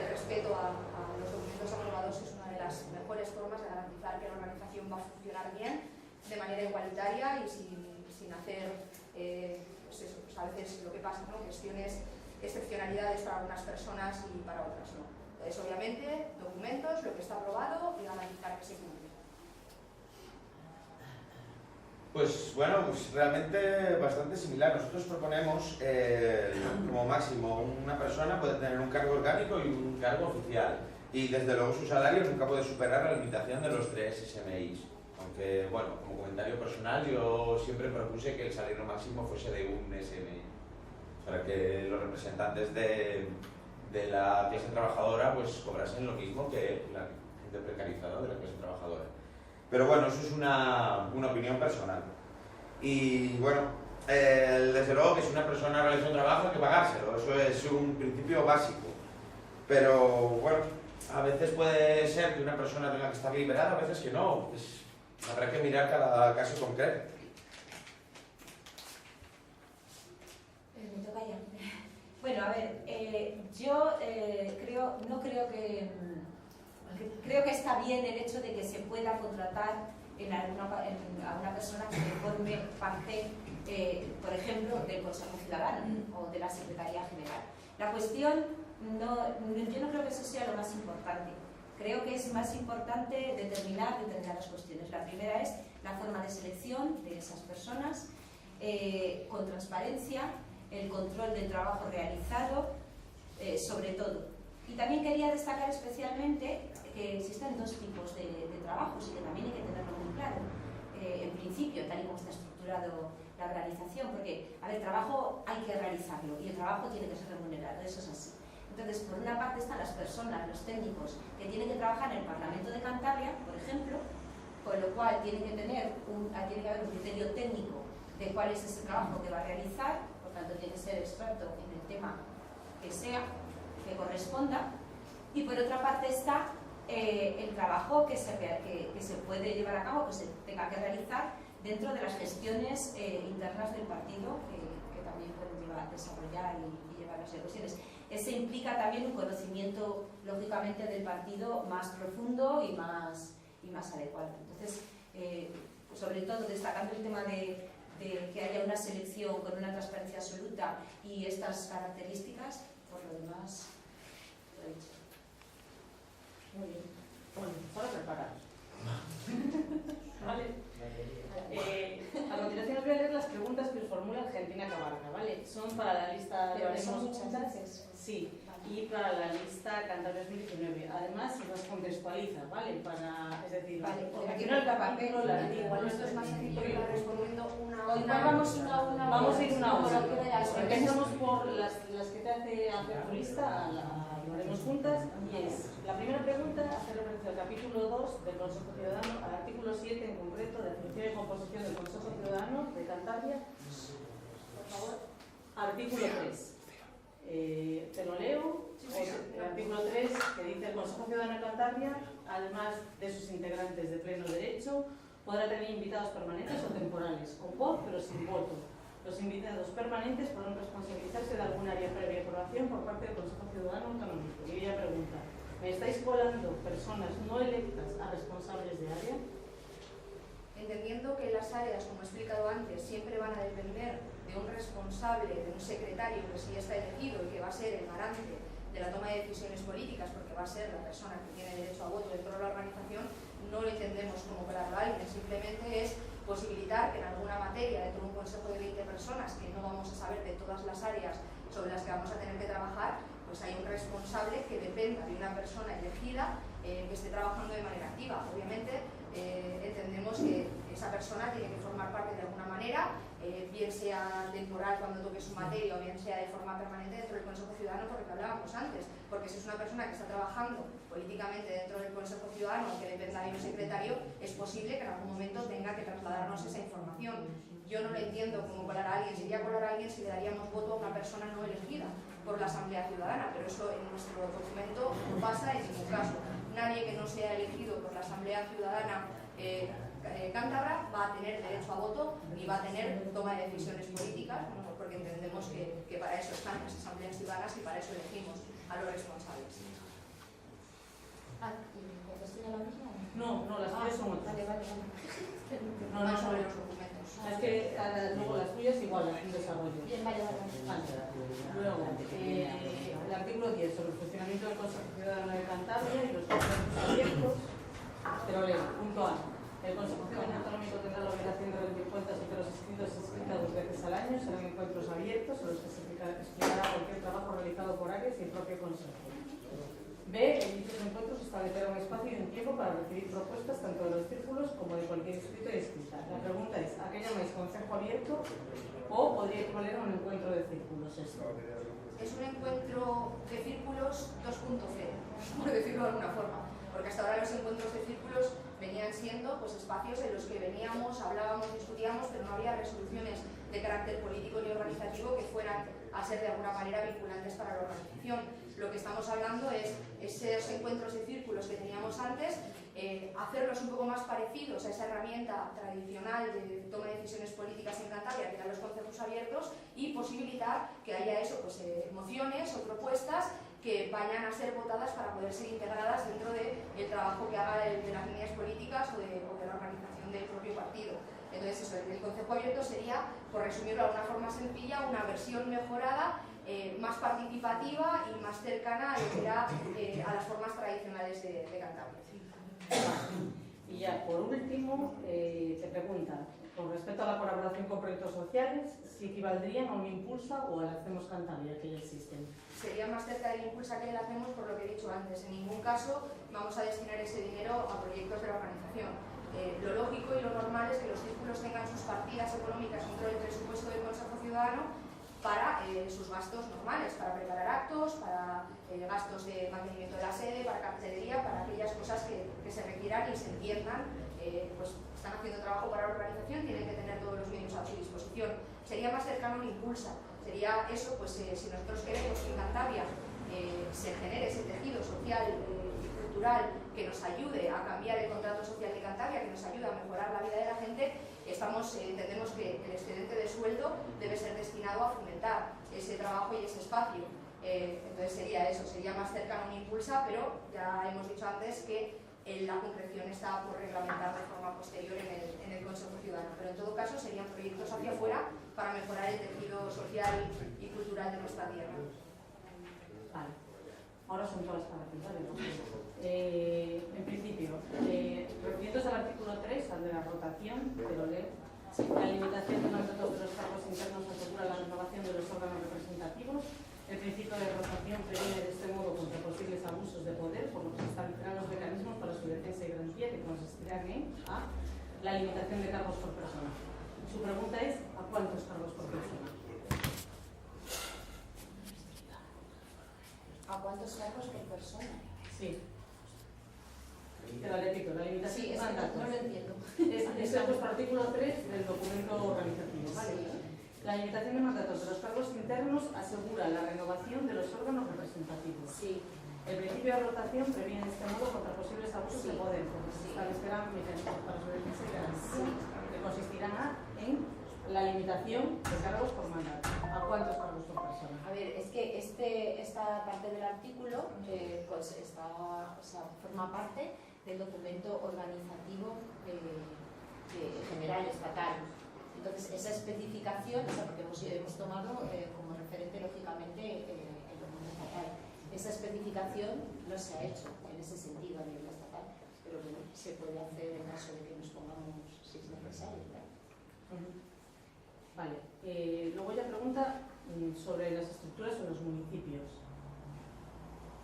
S2: el respeto a los documentos aprobados es una de las mejores formas de garantizar que la organización va a funcionar bien, de manera igualitaria y sin hacer, pues eso, pues a veces lo que pasa, ¿no? Cuestiones, excepcionalidades para algunas personas y para otras no. Entonces, obviamente, documentos, lo que está aprobado y garantizar que se cumple.
S4: Pues bueno, pues realmente bastante similar. Nosotros proponemos como máximo una persona puede tener un cargo orgánico y un cargo oficial. Y desde luego su salario nunca puede superar la limitación de los 3 SMIs. Aunque, bueno, como comentario personal, yo siempre propuse que el salario máximo fuese de un SMI. Para que los representantes de la clase trabajadora pues cobrasen lo mismo que la gente precarizada de la clase trabajadora. Pero bueno, eso es una opinión personal. Y bueno, desde luego que si una persona realiza un trabajo hay que pagárselo, eso es un principio básico. Pero bueno, a veces puede ser que una persona tenga que estar liberada, a veces que no. Pues habrá que mirar cada caso concreto.
S5: Me toca ya. Bueno, a ver, yo creo que está bien el hecho de que se pueda contratar a una persona que forme parte, por ejemplo, del Consejo Ciudadano o de la Secretaría General. La cuestión, yo no creo que eso sea lo más importante. Creo que es más importante determinar determinadas cuestiones. La primera es la forma de selección de esas personas, con transparencia, el control del trabajo realizado, sobre todo. Y también quería destacar especialmente que existen dos tipos de trabajos y que también hay que tenerlo muy claro. En principio, tal y como está estructurado la organización, porque, a ver, trabajo hay que realizarlo y el trabajo tiene que ser remunerado, eso es así. Entonces, por una parte están las personas, los técnicos, que tienen que trabajar en el Parlamento de Cantabria, por ejemplo, con lo cual tiene que haber un criterio técnico de cuál es ese trabajo que va a realizar, por tanto tiene que ser experto en el tema que sea, que corresponda, y por otra parte está el trabajo que se puede llevar a cabo, que se tenga que realizar dentro de las gestiones internas del partido, que también pueden desarrollar y llevar las negociaciones. Ese implica también un conocimiento, lógicamente, del partido más profundo y más más adecuado. Entonces, pues sobre todo destacando el tema de que haya una selección con una transparencia absoluta y estas características, por lo demás, lo he dicho.
S1: Muy bien. Bueno, ahora preparados. ¿Vale? A continuación os voy a leer las preguntas que os formula Argentina Cabarga, ¿vale? Son para la lista
S5: Pero
S1: de
S5: son muchas
S1: juntas.
S5: veces.
S1: Sí, y para la lista Cantabria 2019. Además, se nos contextualiza, ¿vale? Es decir,
S5: Vale,
S1: porque
S5: aquí
S1: no el
S5: no hay papel,
S1: capítulo, el artículo,
S2: Igual esto es más sencillo que ir respondiendo una a
S5: Hoy
S2: una.
S5: vamos una a una.
S1: Vamos a ir una a
S5: Como
S1: una.
S5: lo que verás.
S1: Empezamos por las que te hace hacer tu lista, lo haremos juntas. Y es, la primera pregunta hace referencia al capítulo 2 del Consejo Ciudadano, al artículo 7 en concreto, de función y composición del Consejo Ciudadano de Cantabria. Por favor, artículo 3. Te lo leo. El artículo 3 que dice: el Consejo Ciudadano de Cantabria, además de sus integrantes de pleno derecho, podrá tener invitados permanentes o temporales, con voz pero sin voto. Los invitados permanentes podrán responsabilizarse de algún área previa aprobación por parte del Consejo Ciudadano Autonómico. Y ella pregunta: ¿me estáis colando personas no electas a responsables de área?
S2: Entendiendo que las áreas, como he explicado antes, siempre van a depender de un responsable, de un secretario que sí está elegido y que va a ser el garante de la toma de decisiones políticas, porque va a ser la persona que tiene derecho a voto dentro de la organización, no lo entendemos como colarlo a alguien, simplemente es posibilitar que en alguna materia, dentro de un consejo de 20 personas, que no vamos a saber de todas las áreas sobre las que vamos a tener que trabajar, pues hay un responsable que dependa de una persona elegida que esté trabajando de manera activa. Obviamente entendemos que esa persona tiene que formar parte de alguna manera, bien sea temporal cuando toque su materia o bien sea de forma permanente dentro del Consejo Ciudadano, por lo que hablábamos antes, porque si es una persona que está trabajando políticamente dentro del Consejo Ciudadano que dependa de un secretario, es posible que en algún momento tenga que trasladarnos esa información. Yo no lo entiendo como colar a alguien, sería colar a alguien si le daríamos voto a una persona no elegida por la Asamblea Ciudadana, pero eso en nuestro documento no pasa en ningún caso. Nadie que no sea elegido por la Asamblea Ciudadana cántabra va a tener derecho a voto ni va a tener toma de decisiones políticas, porque entendemos que para eso están las asambleas ciudadanas y para eso elegimos a los responsables.
S5: ¿Contestaste la misma?
S1: No, las tuyas son otras.
S5: Vale.
S2: No sobre los documentos.
S1: Es que luego las tuyas igual, las un desarrollo.
S5: Bien, vale.
S1: Luego, el artículo 10 sobre el funcionamiento del Consejo Ciudadano de Cantabria y los consejos abiertos. Te lo leo. Punto A. El Consejo Ciudadano Autonómico tendrá la obligación de rendir cuentas ante los inscritos inscritas 2 veces al año. Serán encuentros abiertos en los que se explicará cualquier trabajo realizado por áreas y el propio Consejo. B. En dichos encuentros establecerá un espacio y un tiempo para recibir propuestas tanto de los círculos como de cualquier inscrito y inscrita. La pregunta es: ¿a qué llamáis consejo abierto o podría equivaler a un encuentro de círculos esto?
S2: Es un encuentro de círculos 2.0, por decirlo de alguna forma, porque hasta ahora los encuentros de círculos venían siendo pues, espacios en los que veníamos, hablábamos, discutíamos, pero no había resoluciones de carácter político ni organizativo que fueran a ser de alguna manera vinculantes para la organización. Lo que estamos hablando es esos encuentros de círculos que teníamos antes, hacerlos un poco más parecidos a esa herramienta tradicional de toma de decisiones políticas en Cantabria, que eran los consejos abiertos, y posibilitar que haya eso, pues, mociones o propuestas que vayan a ser votadas para poder ser integradas dentro del trabajo que haga de las líneas políticas o de la organización del propio partido. Entonces, eso, el consejo abierto sería, por resumirlo de alguna forma sencilla, una versión mejorada, más participativa y más cercana a lo que era a las formas tradicionales de Cantabria.
S1: Y ya, por último, te pregunta, con respecto a la colaboración con proyectos sociales, si equivaldrían a un Impulsa o al Hacemos Cantabria que ya existen.
S2: Sería más cerca del Impulsa que le hacemos, por lo que he dicho antes. En ningún caso vamos a destinar ese dinero a proyectos de la organización. Lo lógico y lo normal es que los círculos tengan sus partidas económicas dentro del presupuesto del Consejo Ciudadano para sus gastos normales, para preparar actos, para gastos de mantenimiento de la sede, para cartelería, para aquellas cosas que se requieran y se entiendan, pues están haciendo trabajo para la organización, tienen que tener todos los medios a su disposición. Sería más cercano a un Impulsa. Sería eso, pues si nosotros queremos que en Cantabria se genere ese tejido social y cultural que nos ayude a cambiar el contrato social de Cantabria, que nos ayude a mejorar la vida de la gente, entendemos que el excedente de sueldo debe ser destinado a fomentar ese trabajo y ese espacio. Entonces sería eso, sería más cercano a un Impulsa, pero ya hemos dicho antes que la concreción está por reglamentar de forma posterior en el Consejo Ciudadano, pero en todo caso serían proyectos hacia afuera para mejorar el tejido social y cultural de nuestra tierra.
S1: Vale. Ahora son todas para ti, ¿vale? En principio, refiriéndose al artículo 3, al de la rotación, te lo leo. La limitación de mandatos de los cargos internos asegura la renovación de los órganos representativos. El principio de rotación previene de este modo contra posibles abusos de poder, por lo que se establecerán los mecanismos para su defensa y garantía, que consistirán en a. La limitación de cargos por persona. Su pregunta es: ¿a cuántos cargos por persona?
S5: ¿A cuántos cargos por persona?
S1: Sí. Te la repito, la limitación
S5: Sí,
S1: de
S5: es que
S1: mandatos.
S5: no lo entiendo.
S1: Es el artículo 3 del documento organizativo, ¿vale?
S5: Sí.
S1: La limitación de mandatos de los cargos internos asegura la renovación de los órganos representativos.
S5: Sí.
S1: El principio de rotación previene de este modo contra posibles abusos de poder, porque se establecerán mecanismos para su defensa y garantía, que consistirán en la limitación de cargos por mandato. ¿A cuántos cargos por persona?
S5: A ver, es que esta parte del artículo forma parte del documento organizativo general estatal. Entonces, esa especificación, porque hemos tomado como referente, lógicamente, el documento estatal. Esa especificación no se ha hecho en ese sentido a nivel estatal, pero bueno, se puede hacer en caso de que nos pongamos, si es necesario, ¿verdad?
S1: Vale. Luego ella pregunta sobre las estructuras en los municipios.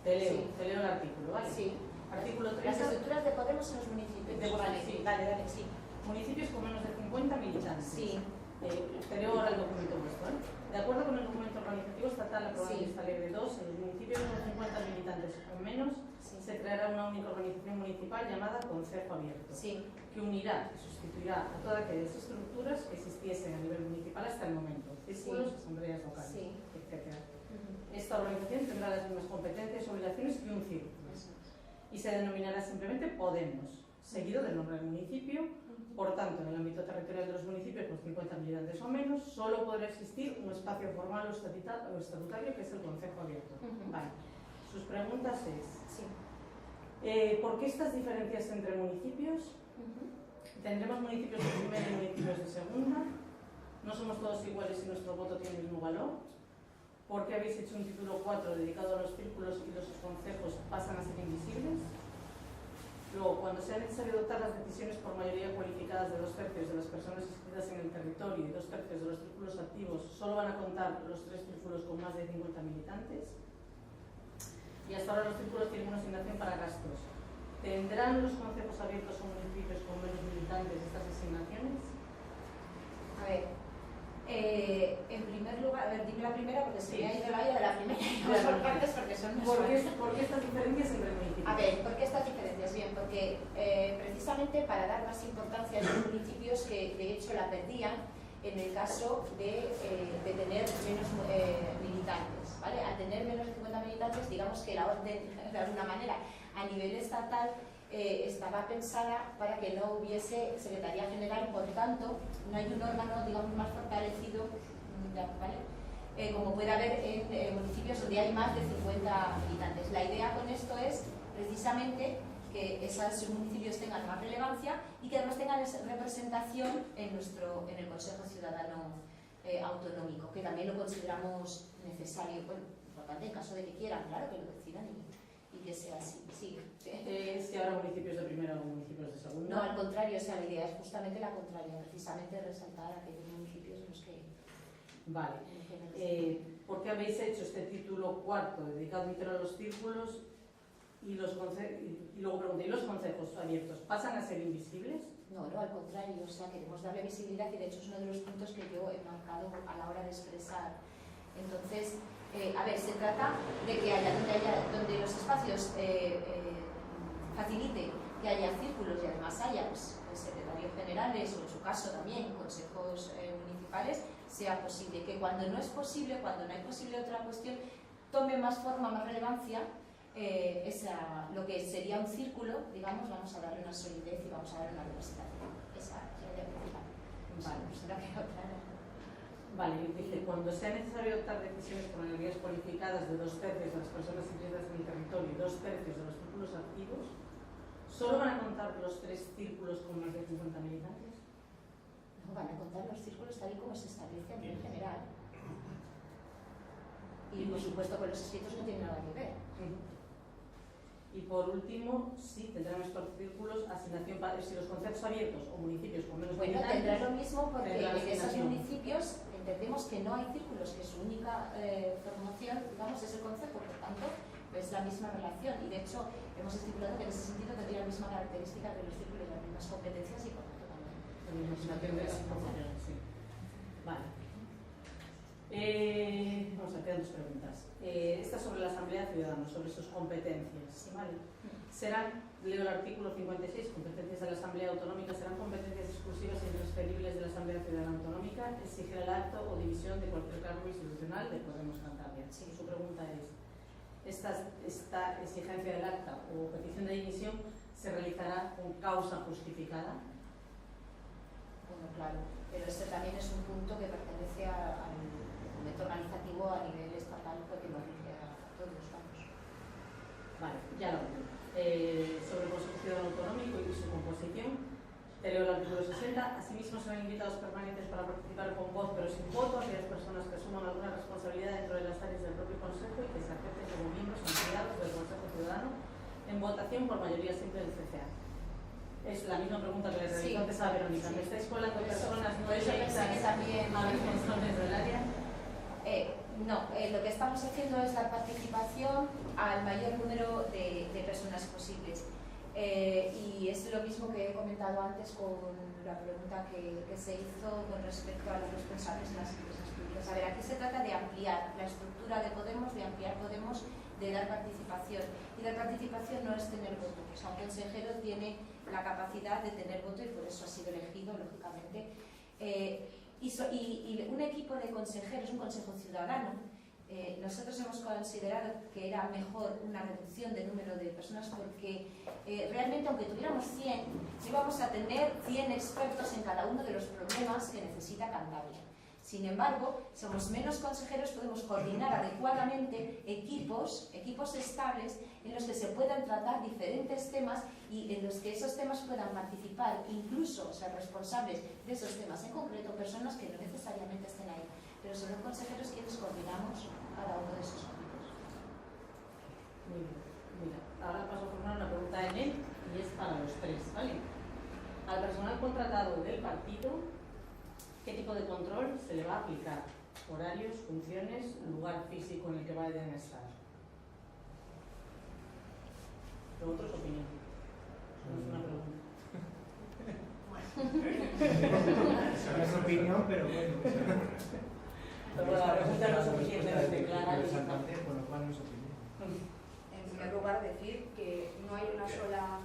S1: Te leo el artículo, ¿vale?
S5: Sí.
S1: Artículo 30.
S5: Las estructuras de Podemos en los municipios.
S1: Vale, sí.
S5: Dale, sí.
S1: Municipios con menos de 50 militantes.
S5: Sí.
S1: Te leo ahora el documento vuestro, ¿eh? De acuerdo con el documento organizativo estatal aprobado en esta ley de 2, en los municipios con 50 militantes o menos se creará una única organización municipal llamada Concejo Abierto, que unirá y sustituirá a todas aquellas estructuras que existiesen a nivel municipal hasta el momento, círculos, asambleas locales, etc. Esta organización tendrá las mismas competencias y obligaciones que un círculo y se denominará simplemente Podemos, seguido del nombre del municipio. Por tanto, en el ámbito territorial de los municipios con 50 militantes o menos, solo podrá existir un espacio formal o estatutario, que es el Concejo Abierto. Vale. Sus preguntas es: ¿por qué estas diferencias entre municipios? ¿Tendremos municipios de primera y municipios de segunda? ¿No somos todos iguales y nuestro voto tiene el mismo valor? ¿Por qué habéis hecho un título 4 dedicado a los círculos y los consejos pasan a ser invisibles? Luego, cuando sea necesario adoptar las decisiones por mayoría cualificada de 2/3 de las personas inscritas en el territorio y 2/3 de los círculos activos, solo van a contar los 3 círculos con más de 50 militantes. Y hasta ahora los círculos tienen una asignación para gastos. ¿Tendrán los consejos abiertos o municipios con menos militantes estas asignaciones?
S5: A ver, en primer lugar, a ver, dime la primera porque se me ha ido la olla de la primera y vamos por partes porque son
S1: ¿Por qué estas diferencias entre municipios?
S5: A ver, ¿por qué estas diferencias? Bien, porque precisamente para dar más importancia a los municipios que de hecho la perdían en el caso de tener menos militantes, ¿vale? Al tener menos de 50 militantes, digamos que la orden, de alguna manera, a nivel estatal, estaba pensada para que no hubiese Secretaría General, por tanto, no hay un órgano, digamos, más fortalecido, ¿vale? Como puede haber en municipios donde hay más de 50 militantes. La idea con esto es, precisamente, que esos municipios tengan más relevancia y que además tengan representación en el Consejo Ciudadano Autonómico, que también lo consideramos necesario, bueno, importante en caso de que quieran, claro, que lo decidan y que sea así. Sí.
S1: ¿Si habrá municipios de primera o municipios de segunda?
S5: No, al contrario, o sea, la idea es justamente la contraria, precisamente resaltar aquellos municipios en los que...
S1: Vale. ¿Por qué habéis hecho este título 4 dedicado entero a los círculos y luego pregunté, ¿y los consejos abiertos pasan a ser invisibles?
S5: No, al contrario, o sea, queremos darle visibilidad y de hecho es uno de los puntos que yo he marcado a la hora de expresar. Entonces, a ver, se trata de que donde los espacios facilite que haya círculos y además haya secretarios generales o en su caso también consejos municipales, sea posible. Que cuando no es posible, cuando no hay posible otra cuestión, tome más forma, más relevancia lo que sería un círculo, digamos, vamos a darle una solidez y vamos a darle una representación. Esa es la idea principal.
S1: Vale.
S5: Pues será que otra.
S1: Vale, dice, cuando sea necesario adoptar decisiones por mayorías cualificadas de 2/3 de las personas inscritas en el territorio y 2/3 de los círculos activos, ¿Solo van a contar los 3 círculos con más de 50 militantes?
S5: No, van a contar los círculos tal y como se establece a nivel general. Y por supuesto con los escritos no tiene nada que ver.
S1: Y por último, sí, tendrán estos círculos asignación para si los conceptos abiertos o municipios con menos
S5: Bueno,
S1: militantes.
S5: tendrá lo mismo porque
S1: tendrá
S5: en esos
S1: asignación.
S5: municipios entendemos que no hay círculos, que su única formación, digamos, es el concepto, por tanto, es la misma relación. Y de hecho, hemos estipulado que en ese sentido tendría la misma característica que los círculos, las mismas competencias y por tanto también.
S1: La misma asignación de las funciones, sí. Vale. Vamos a hacer 2 preguntas. Esta sobre la Asamblea Ciudadana, sobre sus competencias. ¿Vale? Serán, leo el artículo 56, competencias de la Asamblea Autonómica, serán competencias exclusivas e intransferibles de la Asamblea Ciudadana Autonómica, exigir el acto o división de cualquier cargo institucional de Podemos Cantabria. Sí, su pregunta es, esta exigencia del acta o petición de dimisión se realizará con causa justificada.
S5: Bueno, claro, pero este también es un punto que pertenece al documento organizativo a nivel estatal que nos rige a todos los campos.
S1: Vale, ya lo veo. Sobre el Consejo Ciudadano Autonómico y su composición, te leo el artículo 60. Asimismo, serán invitados permanentes para participar con voz pero sin voto aquellas personas que asuman alguna responsabilidad dentro de las áreas del propio Consejo y que se acepten como miembros ampliados del Consejo Ciudadano en votación por mayoría simple del CCA. Es la misma pregunta que le realizó antes a Verónica. ¿Me estáis colando personas no electas a responsables del área?
S5: No, lo que estamos haciendo es dar participación al mayor número de personas posibles. Y es lo mismo que he comentado antes con la pregunta que se hizo con respecto a los responsables de las empresas públicas. A ver, aquí se trata de ampliar la estructura de Podemos, de ampliar Podemos, de dar participación. Y dar participación no es tener voto. O sea, un consejero tiene la capacidad de tener voto y por eso ha sido elegido, lógicamente. Y un equipo de consejeros, un consejo ciudadano, nosotros hemos considerado que era mejor una reducción de número de personas porque realmente aunque tuviéramos 100, íbamos a tener 100 expertos en cada uno de los problemas que necesita Cantabria. Sin embargo, somos menos consejeros, podemos coordinar adecuadamente equipos estables en los que se puedan tratar diferentes temas y en los que esos temas puedan participar, incluso ser responsables de esos temas en concreto, personas que no necesariamente estén ahí. Pero son los consejeros quienes coordinamos cada uno de esos equipos.
S1: Muy bien. Mira, ahora paso a formar una pregunta en él y es para los 3, ¿vale? Al personal contratado del partido, ¿qué tipo de control se le va a aplicar? Horarios, funciones, lugar físico en el que vayan a estar. Lo otro es opinión. No es una pregunta.
S6: No es opinión, pero bueno.
S1: Pero la pregunta no es suficientemente clara.
S6: Exactamente, por lo cual no es opinión.
S2: En primer lugar, decir que no hay una sola...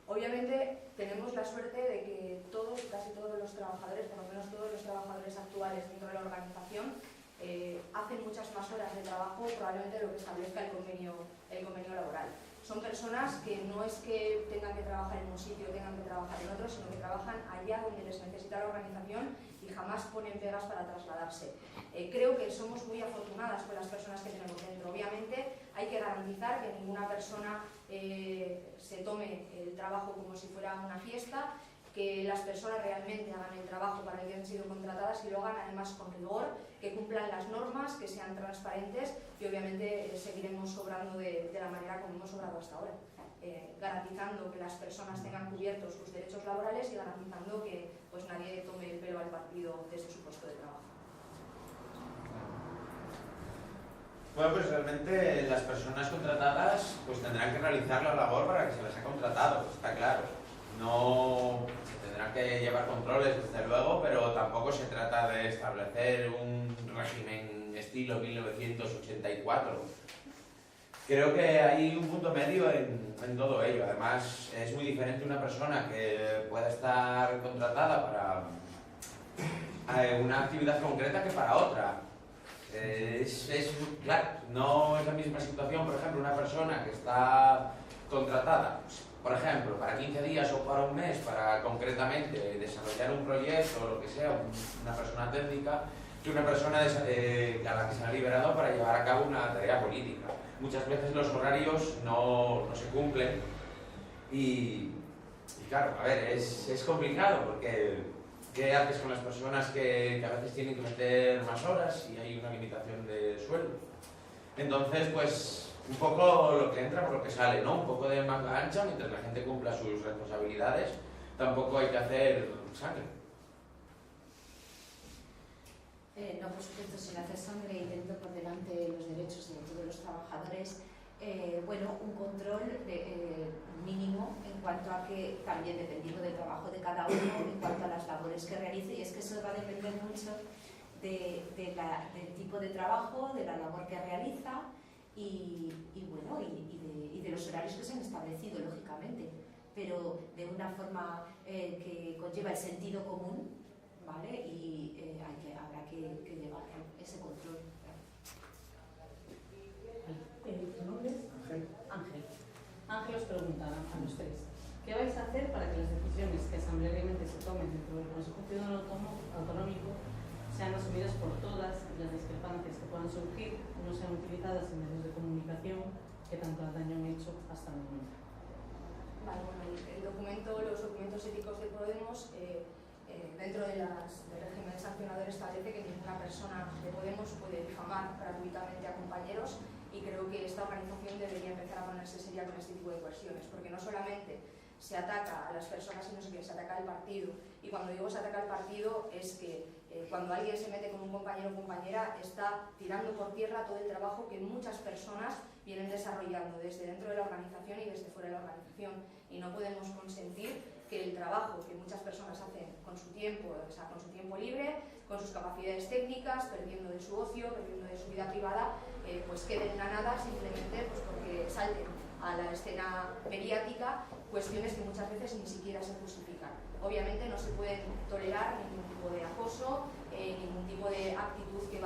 S2: obviamente tenemos la suerte de que casi todos los trabajadores, por lo menos todos los trabajadores actuales dentro de la organización, hacen muchas más horas de trabajo probablemente de lo que establezca el convenio laboral. Son personas que no es que tengan que trabajar en un sitio o tengan que trabajar en otro, sino que trabajan allá donde les necesita la organización y jamás ponen pegas para trasladarse. Creo que somos muy afortunadas con las personas que tenemos dentro. Obviamente hay que garantizar que ninguna persona se tome el trabajo como si fuera una fiesta, que las personas realmente hagan el trabajo para el que han sido contratadas y lo hagan además con rigor, que cumplan las normas, que sean transparentes y obviamente seguiremos obrando de la manera como hemos obrado hasta ahora, garantizando que las personas tengan cubiertos sus derechos laborales y garantizando que pues, nadie tome el pelo al partido desde su puesto de trabajo.
S4: Bueno, pues realmente las personas contratadas pues tendrán que realizar la labor para que se les ha contratado, está claro. No se tendrán que llevar controles, desde luego, pero tampoco se trata de establecer un régimen estilo 1984. Creo que hay un punto medio en todo ello. Además, es muy diferente una persona que pueda estar contratada para una actividad concreta que para otra. Claro, no es la misma situación, por ejemplo, una persona que está contratada, por ejemplo, para 15 días o para un mes, para concretamente desarrollar un proyecto o lo que sea, una persona técnica, que una persona a la que se ha liberado para llevar a cabo una tarea política. Muchas veces los horarios no se cumplen y claro, a ver, es complicado porque ¿qué haces con las personas que a veces tienen que meter más horas y hay una limitación de sueldo? Entonces, pues, un poco lo que entra por lo que sale, ¿no? Un poco de manga ancha, mientras la gente cumpla sus responsabilidades, tampoco hay que hacer sangre.
S5: No, por supuesto, sin hacer sangre y teniendo por delante los derechos de todos los trabajadores, bueno, un control mínimo en cuanto a que, también dependiendo del trabajo de cada uno, en cuanto a las labores que realice, y es que eso va a depender mucho del tipo de trabajo, de la labor que realiza y bueno, y de los horarios que se han establecido, lógicamente, pero de una forma que conlleva el sentido común, ¿vale? Y habrá que llevar ese control.
S1: ¿Tu nombre es? Ángel. Ángel os pregunta a los tres, ¿qué vais a hacer para que las decisiones que asambleariamente se tomen dentro del Consejo Ciudadano Autonómico sean asumidas por todas y las discrepancias que puedan surgir no sean utilizadas en medios de comunicación que tanto daño han hecho hasta el momento?
S2: Vale, bueno, los documentos éticos de Podemos dentro del régimen sancionador establece que ninguna persona de Podemos puede difamar gratuitamente a compañeros, y creo que esta organización debería empezar a ponerse seria con este tipo de cuestiones, porque no solamente se ataca a las personas, sino que se ataca al partido. Y cuando digo se ataca al partido es que cuando alguien se mete con un compañero o compañera está tirando por tierra todo el trabajo que muchas personas vienen desarrollando desde dentro de la organización y desde fuera de la organización, y no podemos consentir que el trabajo que muchas personas hacen con su tiempo, o sea, con su tiempo libre, con sus capacidades técnicas, perdiendo de su ocio, perdiendo de su vida privada, pues queden en la nada simplemente pues porque salten a la escena mediática cuestiones que muchas veces ni siquiera se justifican. Obviamente no se puede tolerar ningún tipo de acoso, ningún tipo de actitud que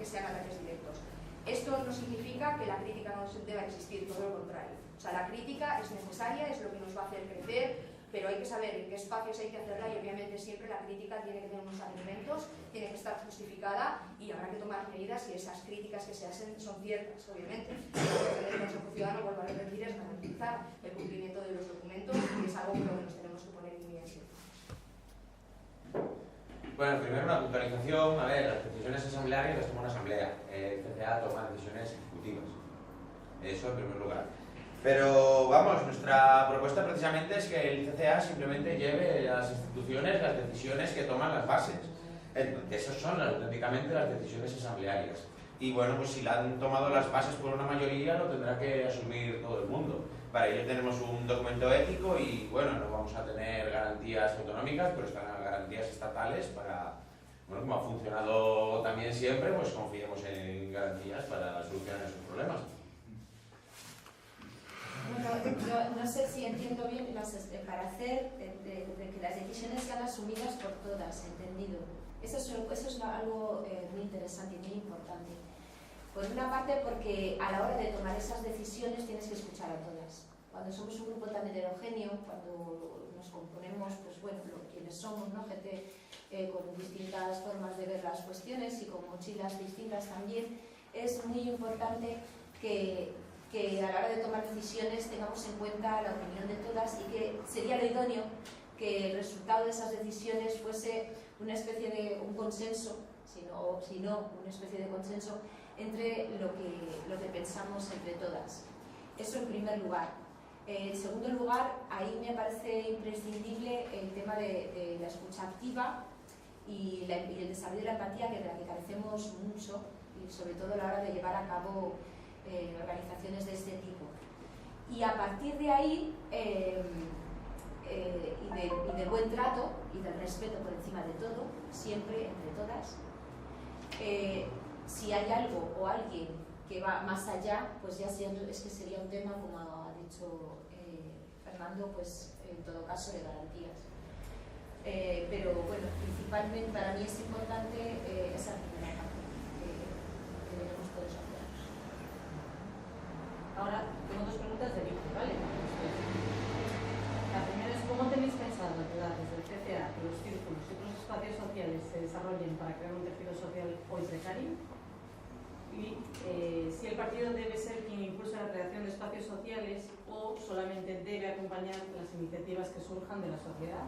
S2: sean ataques directos. Esto no significa que la crítica no deba existir, todo lo contrario. O sea, la crítica es necesaria, es lo que nos va a hacer crecer, pero hay que saber en qué espacios hay que hacerla, y obviamente siempre la crítica tiene que tener unos argumentos, tiene que estar justificada y habrá que tomar medidas si esas críticas que se hacen son ciertas, obviamente. Lo que el Consejo Ciudadano, vuelvo a repetir, es garantizar el cumplimiento de los documentos, y es algo con lo que nos tenemos que poner en evidencia.
S4: Bueno, primero una puntualización. A ver, las decisiones asamblearias las toma una asamblea. El CCA toma decisiones ejecutivas. Eso en primer lugar. Pero vamos, nuestra propuesta precisamente es que el CCA simplemente lleve a las instituciones las decisiones que toman las bases. Que esas son auténticamente las decisiones asamblearias. Y bueno, pues si la han tomado las bases por una mayoría, lo tendrá que asumir todo el mundo. Para ello tenemos un documento ético y bueno, no vamos a tener garantías autonómicas, pero están garantías estatales para, bueno, como ha funcionado también siempre, pues confiemos en garantías para solucionar esos problemas.
S5: Bueno, yo no sé si entiendo bien para hacer de que las decisiones sean asumidas por todas, entendido. Eso es algo muy interesante y muy importante. Por una parte, porque a la hora de tomar esas decisiones tienes que escuchar a todas. Cuando somos un grupo tan heterogéneo, cuando nos componemos, pues bueno, quienes somos, ¿no? Gente con distintas formas de ver las cuestiones y con mochilas distintas también, es muy importante que a la hora de tomar decisiones tengamos en cuenta la opinión de todas, y que sería lo idóneo que el resultado de esas decisiones fuese una especie de un consenso, si no una especie de consenso entre lo que pensamos entre todas. Eso en primer lugar. En segundo lugar, ahí me parece imprescindible el tema de la escucha activa y el desarrollo de la empatía, de la que carecemos mucho, y sobre todo a la hora de llevar a cabo organizaciones de este tipo. Y a partir de ahí, y del buen trato y del respeto por encima de todo, siempre entre todas, si hay algo o alguien que va más allá, pues ya es que sería un tema, como ha dicho Fernando, pues en todo caso de garantías. Pero bueno, principalmente para mí es importante esa primera parte que debemos todos hacer.
S1: Ahora tengo dos preguntas de Víctor, ¿vale? La primera es, ¿cómo tenéis pensado ayudar desde el CCA que los círculos y otros espacios sociales se desarrollen para crear un tejido social hoy precario y si el partido debe ser quien impulse la creación de espacios sociales o solamente debe acompañar las iniciativas que surjan de la sociedad.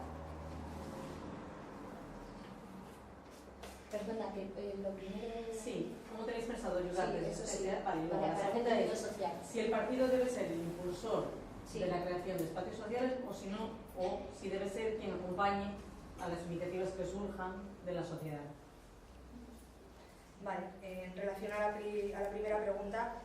S5: Perdona, que lo primero es...
S1: Sí, ¿cómo tenéis pensado ayudar?
S5: Sí, eso sí.
S1: Vale, luego
S5: Para
S1: la
S5: hacer
S1: segunda
S5: tejido
S1: es
S5: social.
S1: si el partido debe ser el impulsor
S5: Sí.
S1: de la creación de espacios sociales o si no, o si debe ser quien acompañe a las iniciativas que surjan de la sociedad.
S2: Vale, en relación a la primera pregunta,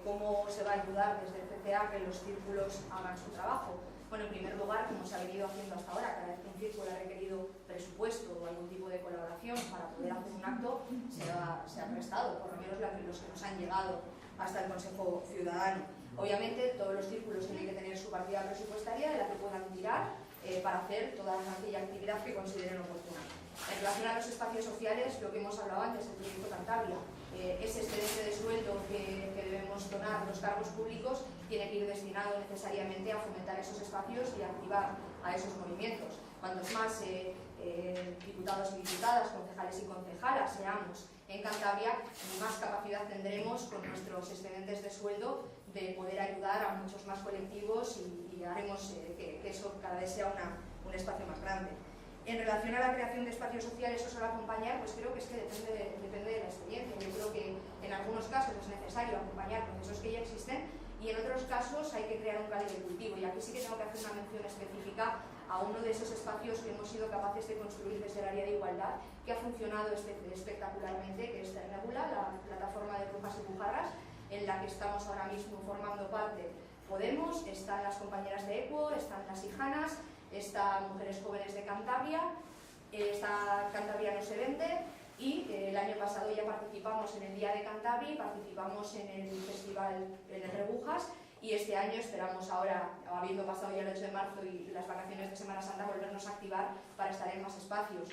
S2: ¿cómo se va a ayudar desde el CCA a que los círculos hagan su trabajo? Bueno, en primer lugar, como se ha venido haciendo hasta ahora, cada vez que un círculo ha requerido presupuesto o algún tipo de colaboración para poder hacer un acto, se ha prestado, por lo menos los que nos han llegado hasta el Consejo Ciudadano. Obviamente, todos los círculos tienen que tener su partida presupuestaria de la que puedan tirar para hacer toda aquella actividad que consideren oportuna. En relación a los espacios sociales, lo que hemos hablado antes, el proyecto Cantabria, ese excedente de sueldo que debemos donar los cargos públicos tiene que ir destinado necesariamente a fomentar esos espacios y a activar a esos movimientos. Cuantos más diputados y diputadas, concejales y concejalas seamos en Cantabria, más capacidad tendremos con nuestros excedentes de sueldo de poder ayudar a muchos más colectivos y haremos que eso cada vez sea un espacio más grande. En relación a la creación de espacios sociales o solo acompañar, pues creo que es que depende de la experiencia. Yo creo que en algunos casos es necesario acompañar procesos que ya existen y en otros casos hay que crear un caldo de cultivo. Y aquí sí que tengo que hacer una mención específica a uno de esos espacios que hemos sido capaces de construir desde el área de igualdad, que ha funcionado espectacularmente, que es Cernebula, la plataforma de brujas y bujarras, en la que estamos ahora mismo formando parte Podemos, están las compañeras de ECUO, están las Hijanas, están Mujeres Jóvenes de Cantabria, está Cantabria no se vende y el año pasado ya participamos en el Día de Cantabria y participamos en el Festival en el Rebujas y este año esperamos ahora, habiendo pasado ya el 8 de marzo y las vacaciones de Semana Santa, volvernos a activar para estar en más espacios.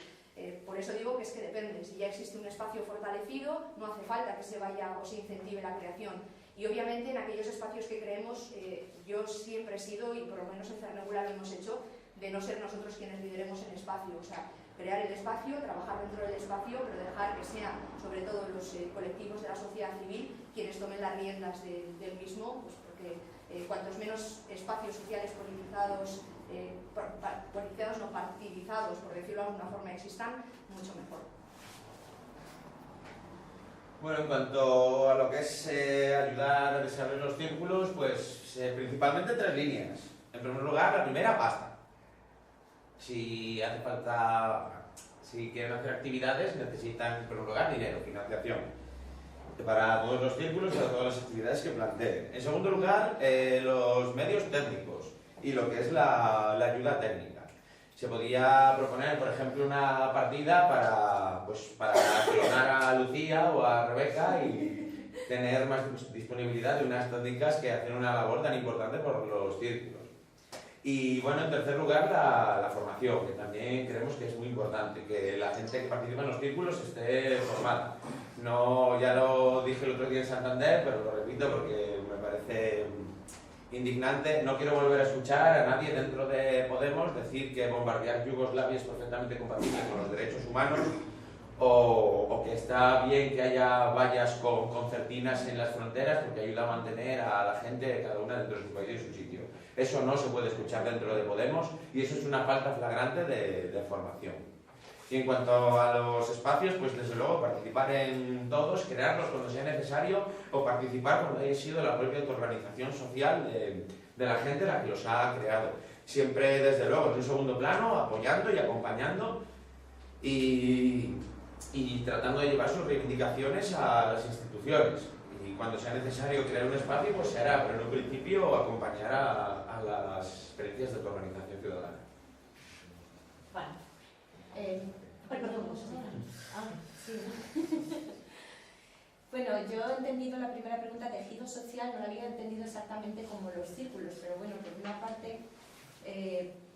S2: Por eso digo que es que depende, si ya existe un espacio fortalecido, no hace falta que se vaya o se incentive la creación. Y obviamente en aquellos espacios que creemos, yo siempre he sido, y por lo menos en Cernebula lo hemos hecho, de no ser nosotros quienes lideremos el espacio, o sea, crear el espacio, trabajar dentro del espacio, pero dejar que sean sobre todo los colectivos de la sociedad civil quienes tomen las riendas del mismo, pues porque cuantos menos espacios sociales politizados, politizados no partidizados, por decirlo de alguna forma, existan, mucho mejor.
S4: Bueno, en cuanto a lo que es ayudar a desarrollar los círculos, pues principalmente tres líneas. En primer lugar, la primera, pasta. Si hace falta, si quieren hacer actividades, necesitan en primer lugar dinero, financiación, para todos los círculos y para todas las actividades que planteen. En segundo lugar, los medios técnicos y lo que es la ayuda técnica. Se podía proponer, por ejemplo, una partida para clonar a Lucía o a Rebeca y tener más disponibilidad de unas técnicas que hacen una labor tan importante por los círculos. Y bueno, en tercer lugar, la formación, que también creemos que es muy importante, que la gente que participa en los círculos esté formada. No, ya lo dije el otro día en Santander, pero lo repito porque me parece indignante. No quiero volver a escuchar a nadie dentro de Podemos decir que bombardear Yugoslavia es perfectamente compatible con los derechos humanos o que está bien que haya vallas con concertinas en las fronteras porque ayuda a mantener a la gente, cada una dentro de su país y de su sitio. Eso no se puede escuchar dentro de Podemos y eso es una falta flagrante de formación. Y en cuanto a los espacios, pues desde luego participar en todos, crearlos cuando sea necesario o participar cuando haya sido la propia organización social de la gente la que los ha creado. Siempre desde luego en un segundo plano, apoyando y acompañando y tratando de llevar sus reivindicaciones a las instituciones. Y cuando sea necesario crear un espacio, pues se hará, pero en un principio acompañar a las experiencias de tu organización ciudadana.
S1: Vale.
S5: Bueno, yo he entendido la primera pregunta, tejido social, no la había entendido exactamente como los círculos, pero bueno, por una parte,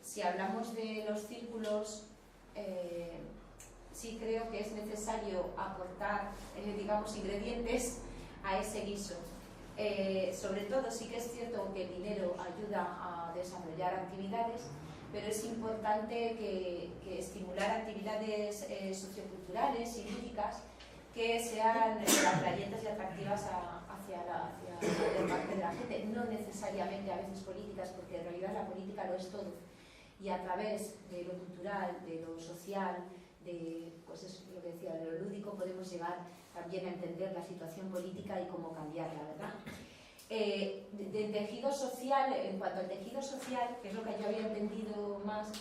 S5: si hablamos de los círculos, sí creo que es necesario aportar, digamos, ingredientes a ese guiso. Sobre todo, sí que es cierto que el dinero ayuda a desarrollar actividades, pero es importante que estimular actividades socioculturales y lúdicas que sean atrayentes y atractivas hacia la parte de la gente, no necesariamente a veces políticas, porque en realidad la política lo es todo, y a través de lo cultural, de lo social, de pues es lo que decía, de lo lúdico, podemos llegar también a entender la situación política y cómo cambiarla, ¿verdad? De tejido social, en cuanto al tejido social, que es lo que yo había entendido más,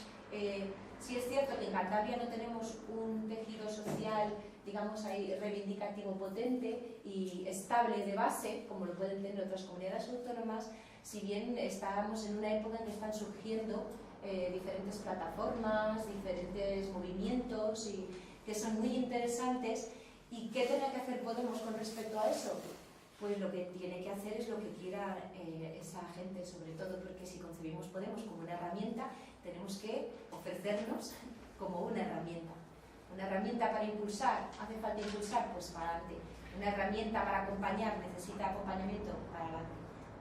S5: sí es cierto que en Cantabria no tenemos un tejido social, digamos ahí, reivindicativo potente y estable de base, como lo pueden tener otras comunidades autónomas, si bien estábamos en una época en que están surgiendo diferentes plataformas, diferentes movimientos y que son muy interesantes. ¿Y qué tiene que hacer Podemos con respecto a eso? Pues lo que tiene que hacer es lo que quiera esa gente, sobre todo porque si concebimos Podemos como una herramienta, tenemos que ofrecernos como una herramienta. Una herramienta para impulsar, hace falta impulsar, pues para adelante. Una herramienta para acompañar, necesita acompañamiento, para adelante.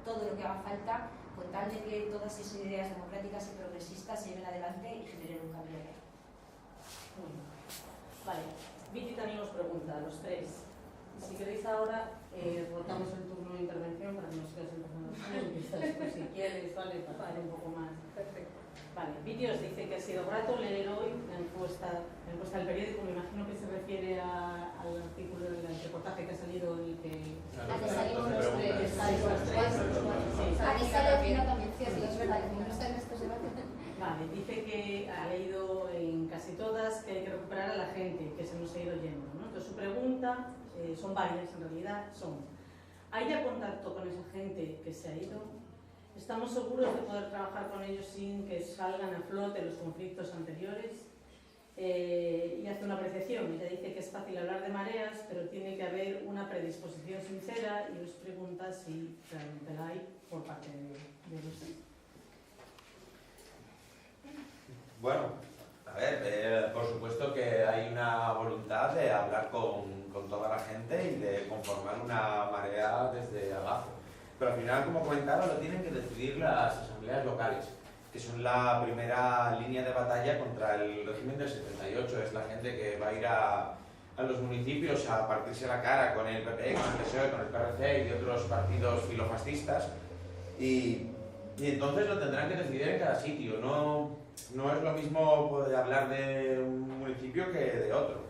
S5: Todo lo que haga falta, con tal de que todas esas ideas democráticas y progresistas se lleven adelante y generen un cambio real.
S1: Vale, Viti también os pregunta, a los tres. Si queréis ahora, rotamos el turno de intervención para que no sigas empezando pues, si quieres, vale, para hacer un poco más.
S2: Perfecto.
S1: Vale, Viti os dice que ha sido grato leer hoy la encuesta del periódico. Me imagino que se refiere al artículo del reportaje que ha salido en el que...
S5: A que salimos los tres.
S1: A
S5: que sale al final también, cierto, es verdad, como no está en estos debates.
S1: Vale, dice que ha leído en casi todas que hay que recuperar a la gente, que se nos ha ido yendo, ¿no? Entonces su pregunta, son varias en realidad, ¿hay ya contacto con esa gente que se ha ido? ¿Estamos seguros de poder trabajar con ellos sin que salgan a flote los conflictos anteriores? Y hace una apreciación, ella dice que es fácil hablar de mareas, pero tiene que haber una predisposición sincera y os pregunta si realmente la hay por parte de usted.
S4: Bueno, a ver, por supuesto que hay una voluntad de hablar con toda la gente y de conformar una marea desde abajo. Pero al final, como comentaba, lo tienen que decidir las asambleas locales, que son la primera línea de batalla contra el régimen del 78. Es la gente que va a ir a los municipios a partirse la cara con el PP, con el PSOE, con el PRC y otros partidos filofascistas. Y entonces lo tendrán que decidir en cada sitio. No es lo mismo poder hablar de un municipio que de otro.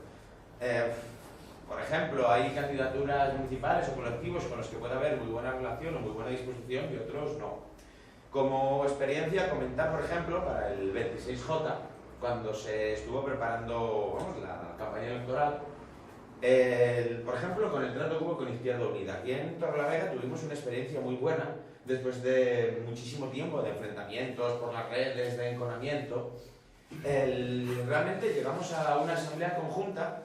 S4: Por ejemplo, hay candidaturas municipales o colectivos con los que puede haber muy buena relación o muy buena disposición y otros no. Como experiencia, comentar, por ejemplo, para el 26J, cuando se estuvo preparando la campaña electoral, por ejemplo, con el trato que hubo con Izquierda Unida. Aquí en Torrelavega tuvimos una experiencia muy buena, después de muchísimo tiempo de enfrentamientos por las redes, de enconamiento. Realmente llegamos a una asamblea conjunta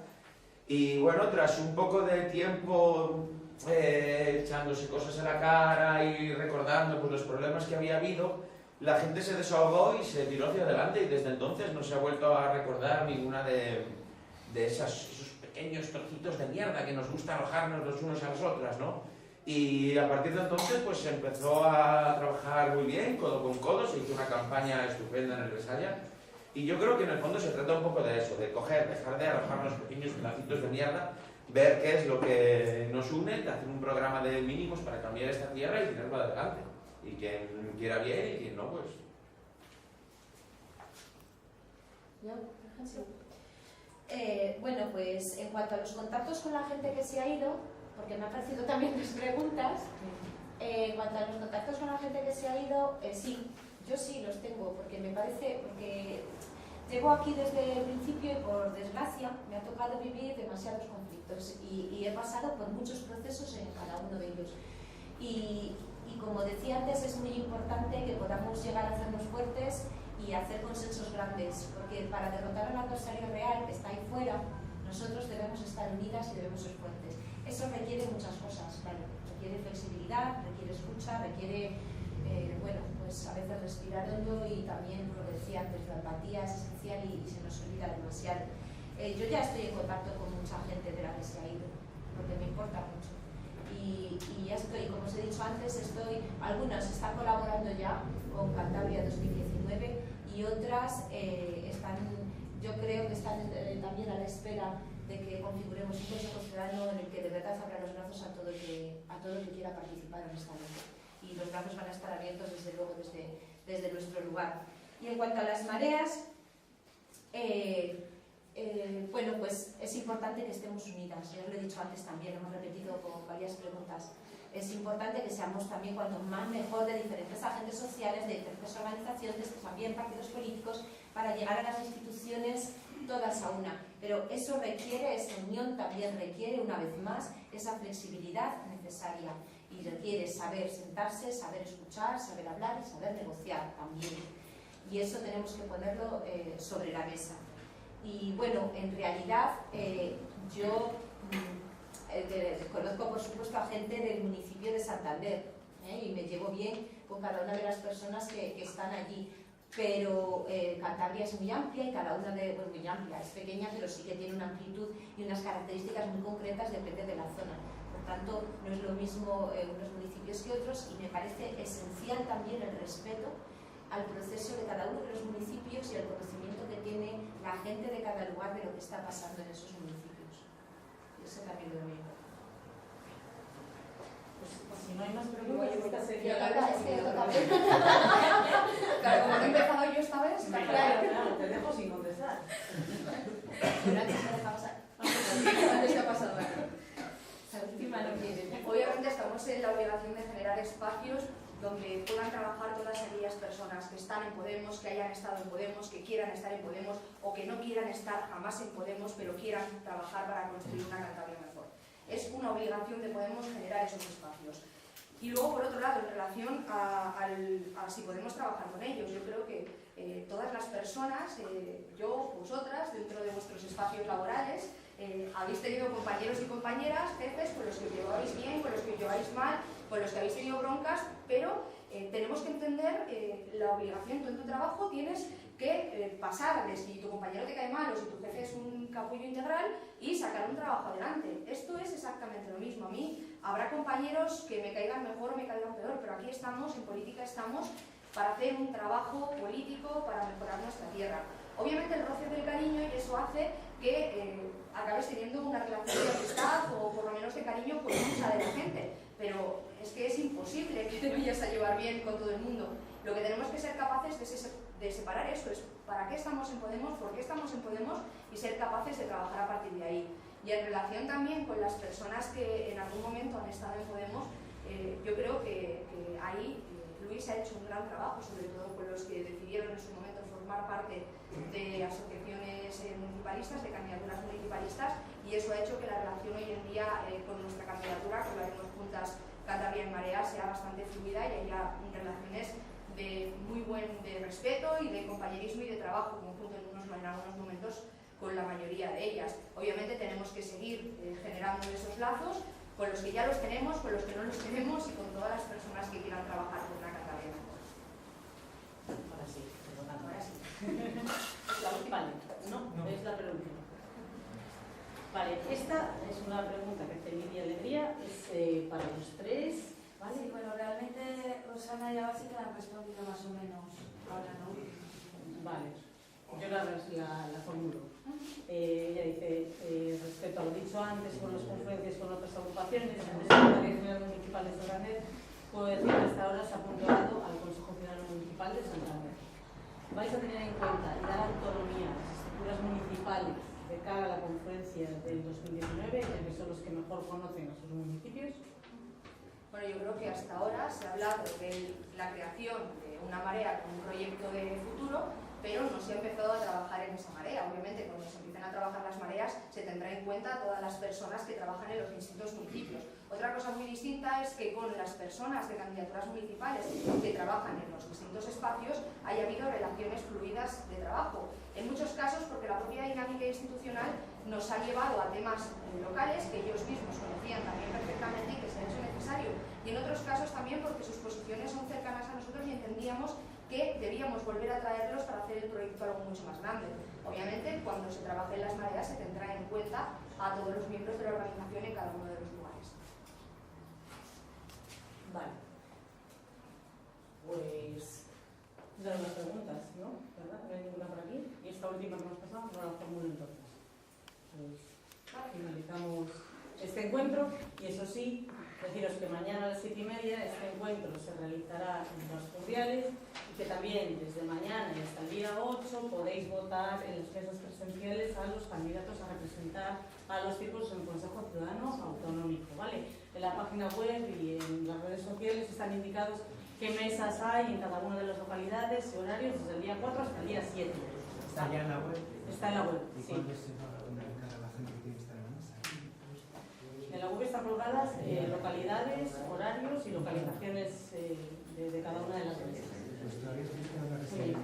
S4: y bueno, tras un poco de tiempo echándose cosas a la cara y recordando pues, los problemas que había habido, la gente se desahogó y se tiró hacia adelante y desde entonces no se ha vuelto a recordar ninguna de esos pequeños trocitos de mierda que nos gusta arrojarnos los unos a las otras, ¿no? Y a partir de entonces pues se empezó a trabajar muy bien, codo con codo, se hizo una campaña estupenda en el Besaya. Y yo creo que en el fondo se trata un poco de eso, de coger, dejar de arrojarnos pequeños pedacitos de mierda, ver qué es lo que nos une, de hacer un programa de mínimos para cambiar esta tierra y tirarlo adelante. Y quien quiera bien y quien no, pues...
S5: Bueno, pues en cuanto a los contactos con la gente que se ha ido, porque me han parecido también las preguntas, en cuanto a los contactos con la gente que se ha ido, sí, yo sí los tengo, porque me parece, porque llego aquí desde el principio y por desgracia me ha tocado vivir demasiados conflictos y he pasado por muchos procesos en cada uno de ellos. Y como decía antes, es muy importante que podamos llegar a hacernos fuertes y hacer consensos grandes, porque para derrotar al adversario real que está ahí fuera, nosotros debemos estar unidas y debemos ser fuertes. Eso requiere muchas cosas, claro. Requiere flexibilidad, requiere escucha, requiere, bueno, pues a veces respirar hondo y también, como decía antes, la empatía es esencial y se nos olvida demasiado. Yo ya estoy en contacto con mucha gente de la que se ha ido, porque me importa mucho. Y ya estoy, como os he dicho antes, algunas están colaborando ya con Cantabria 2019 y y otras yo creo que están también a la espera de que configuremos un consejo ciudadano en el que de verdad abra los brazos a todo el que quiera participar honestamente. Y los brazos van a estar abiertos desde luego desde nuestro lugar. Y en cuanto a las mareas, bueno, pues es importante que estemos unidas. Ya os lo he dicho antes también, lo hemos repetido con varias preguntas. Es importante que seamos también cuanto más mejor de diferentes agentes sociales, de diferentes organizaciones, también partidos políticos, para llegar a las instituciones todas a una. Pero eso requiere, esa unión también requiere, una vez más, esa flexibilidad necesaria. Y requiere saber sentarse, saber escuchar, saber hablar y saber negociar también. Y eso tenemos que ponerlo sobre la mesa. Y bueno, en realidad yo conozco por supuesto a gente del municipio de Santander y me llevo bien con cada una de las personas que están allí, pero Cantabria es muy amplia y cada una pues muy amplia, es pequeña pero sí que tiene una amplitud y unas características muy concretas, depende de la zona. Por tanto, no es lo mismo unos municipios que otros y me parece esencial también el respeto al proceso de cada uno de los municipios y al conocimiento que tiene la gente de cada lugar de lo que está pasando en esos municipios. Eso también lo veo.
S1: Pues si no hay más preguntas, esta sería
S2: la
S5: verdad es que yo también.
S2: Claro, como he empezado yo esta vez,
S1: Claro, te dejo sin contestar.
S5: Pero antes me deja pasar.
S2: antes que ha pasado aquí.
S5: La última no quiere.
S2: Obviamente estamos en la obligación de generar espacios donde puedan trabajar todas aquellas personas que están en Podemos, que hayan estado en Podemos, que quieran estar en Podemos o que no quieran estar jamás en Podemos, pero quieran trabajar para construir una Cantabria mejor. Es una obligación de Podemos generar esos espacios. Y luego, por otro lado, en relación a si podemos trabajar con ellos, yo creo que todas las personas, yo, vosotras, dentro de vuestros espacios laborales, habéis tenido compañeros y compañeras, jefes, con los que os lleváis bien, con los que os lleváis mal, con los que habéis tenido broncas, pero tenemos que entender la obligación. Tú en tu trabajo tienes que pasar de si tu compañero te cae mal o si tu jefe es un capullo integral y sacar un trabajo adelante. Esto es exactamente lo mismo. A mí habrá compañeros que me caigan mejor o me caigan peor, pero aquí estamos, en política estamos para hacer un trabajo político para mejorar nuestra tierra. Obviamente el roce del cariño y eso hace que acabes teniendo una relación de amistad o por lo menos de cariño con mucha de la gente, pero es que es imposible que te vayas a llevar bien con todo el mundo. Lo que tenemos que ser capaces de separar eso es para qué estamos en Podemos, por qué estamos en Podemos y ser capaces de trabajar a partir de ahí. Y en relación también con las personas que en algún momento han estado en Podemos, yo creo que ahí Luis ha hecho un gran trabajo, sobre todo con los que decidieron en su momento formar parte de asociaciones municipalistas, de candidaturas municipalistas, y eso ha hecho que la relación hoy en día con nuestra candidatura, con la de las juntas Cantabria en Marea, sea bastante fluida y haya relaciones de muy buen respeto y de compañerismo y de trabajo conjunto en algunos momentos con la mayoría de ellas. Obviamente tenemos que seguir generando esos lazos con los que ya los tenemos, con los que no los tenemos y con todas las personas que quieran trabajar por una Cantabria mejor.
S1: Ahora sí, perdonad.
S2: Ahora sí.
S1: ¿Es la última? No, es la penúltima. Vale, esta es una pregunta que hace Lidia Alegría, es para los tres. ¿Vale?
S3: Sí, bueno, realmente Rosana y Abasi que la han respondido más o menos ahora, ¿no?
S1: Vale, yo la formulo. Ella dice, respecto a lo dicho antes con las conferencias con otras agrupaciones, en el Secretaría General Municipal de Santander, puedo decir que hasta ahora se ha puntuado al Consejo Ciudadano Municipal de Santander. Vais a tener en cuenta y dar autonomía a las estructuras municipales de cara a la conferencia del 2019, ya que son los que mejor conocen a sus municipios.
S2: Bueno, yo creo que hasta ahora se ha hablado de la creación de una marea como un proyecto de futuro, pero no se ha empezado a trabajar en esa marea. Obviamente, cuando se empiecen a trabajar las mareas, se tendrá en cuenta a todas las personas que trabajan en los distintos municipios. Otra cosa muy distinta es que con las personas de candidaturas municipales que trabajan en los distintos espacios haya habido relaciones fluidas de trabajo. En muchos casos, porque la propia dinámica institucional nos ha llevado a temas locales que ellos mismos conocían también perfectamente y que se ha hecho necesario. Y en otros casos también porque sus posiciones son cercanas a nosotros y entendíamos que debíamos volver a traerlos para hacer el proyecto algo mucho más grande. Obviamente, cuando se trabaje en las mareas se tendrá en cuenta a todos los miembros de la organización en cada uno de los lugares.
S1: Vale. Pues, no hay más preguntas, ¿no? ¿no? ¿Verdad? No hay ninguna por aquí. Y esta última que hemos pasado no la formulo entonces. Pues finalizamos este encuentro y eso sí, deciros que mañana a las 7:30 este encuentro se realizará en los Fluviales y que también desde mañana y hasta el día 8 podéis votar en las mesas presenciales a los candidatos a representar a los círculos en el Consejo Ciudadano Autonómico, ¿vale? En la página web y en las redes sociales están indicados qué mesas hay en cada una de las localidades y horarios desde el día 4 hasta el día 7.
S6: Está ya en la web.
S1: Está en la web,
S6: ¿Y
S1: sí.
S6: cuándo se va a comunicar a la gente que tiene que estar en la mesa?
S1: En la web están colgadas localidades, horarios y localizaciones de cada una de las mesas.
S6: Pues todavía estoy esperando a que
S1: Muy
S6: se
S1: bien.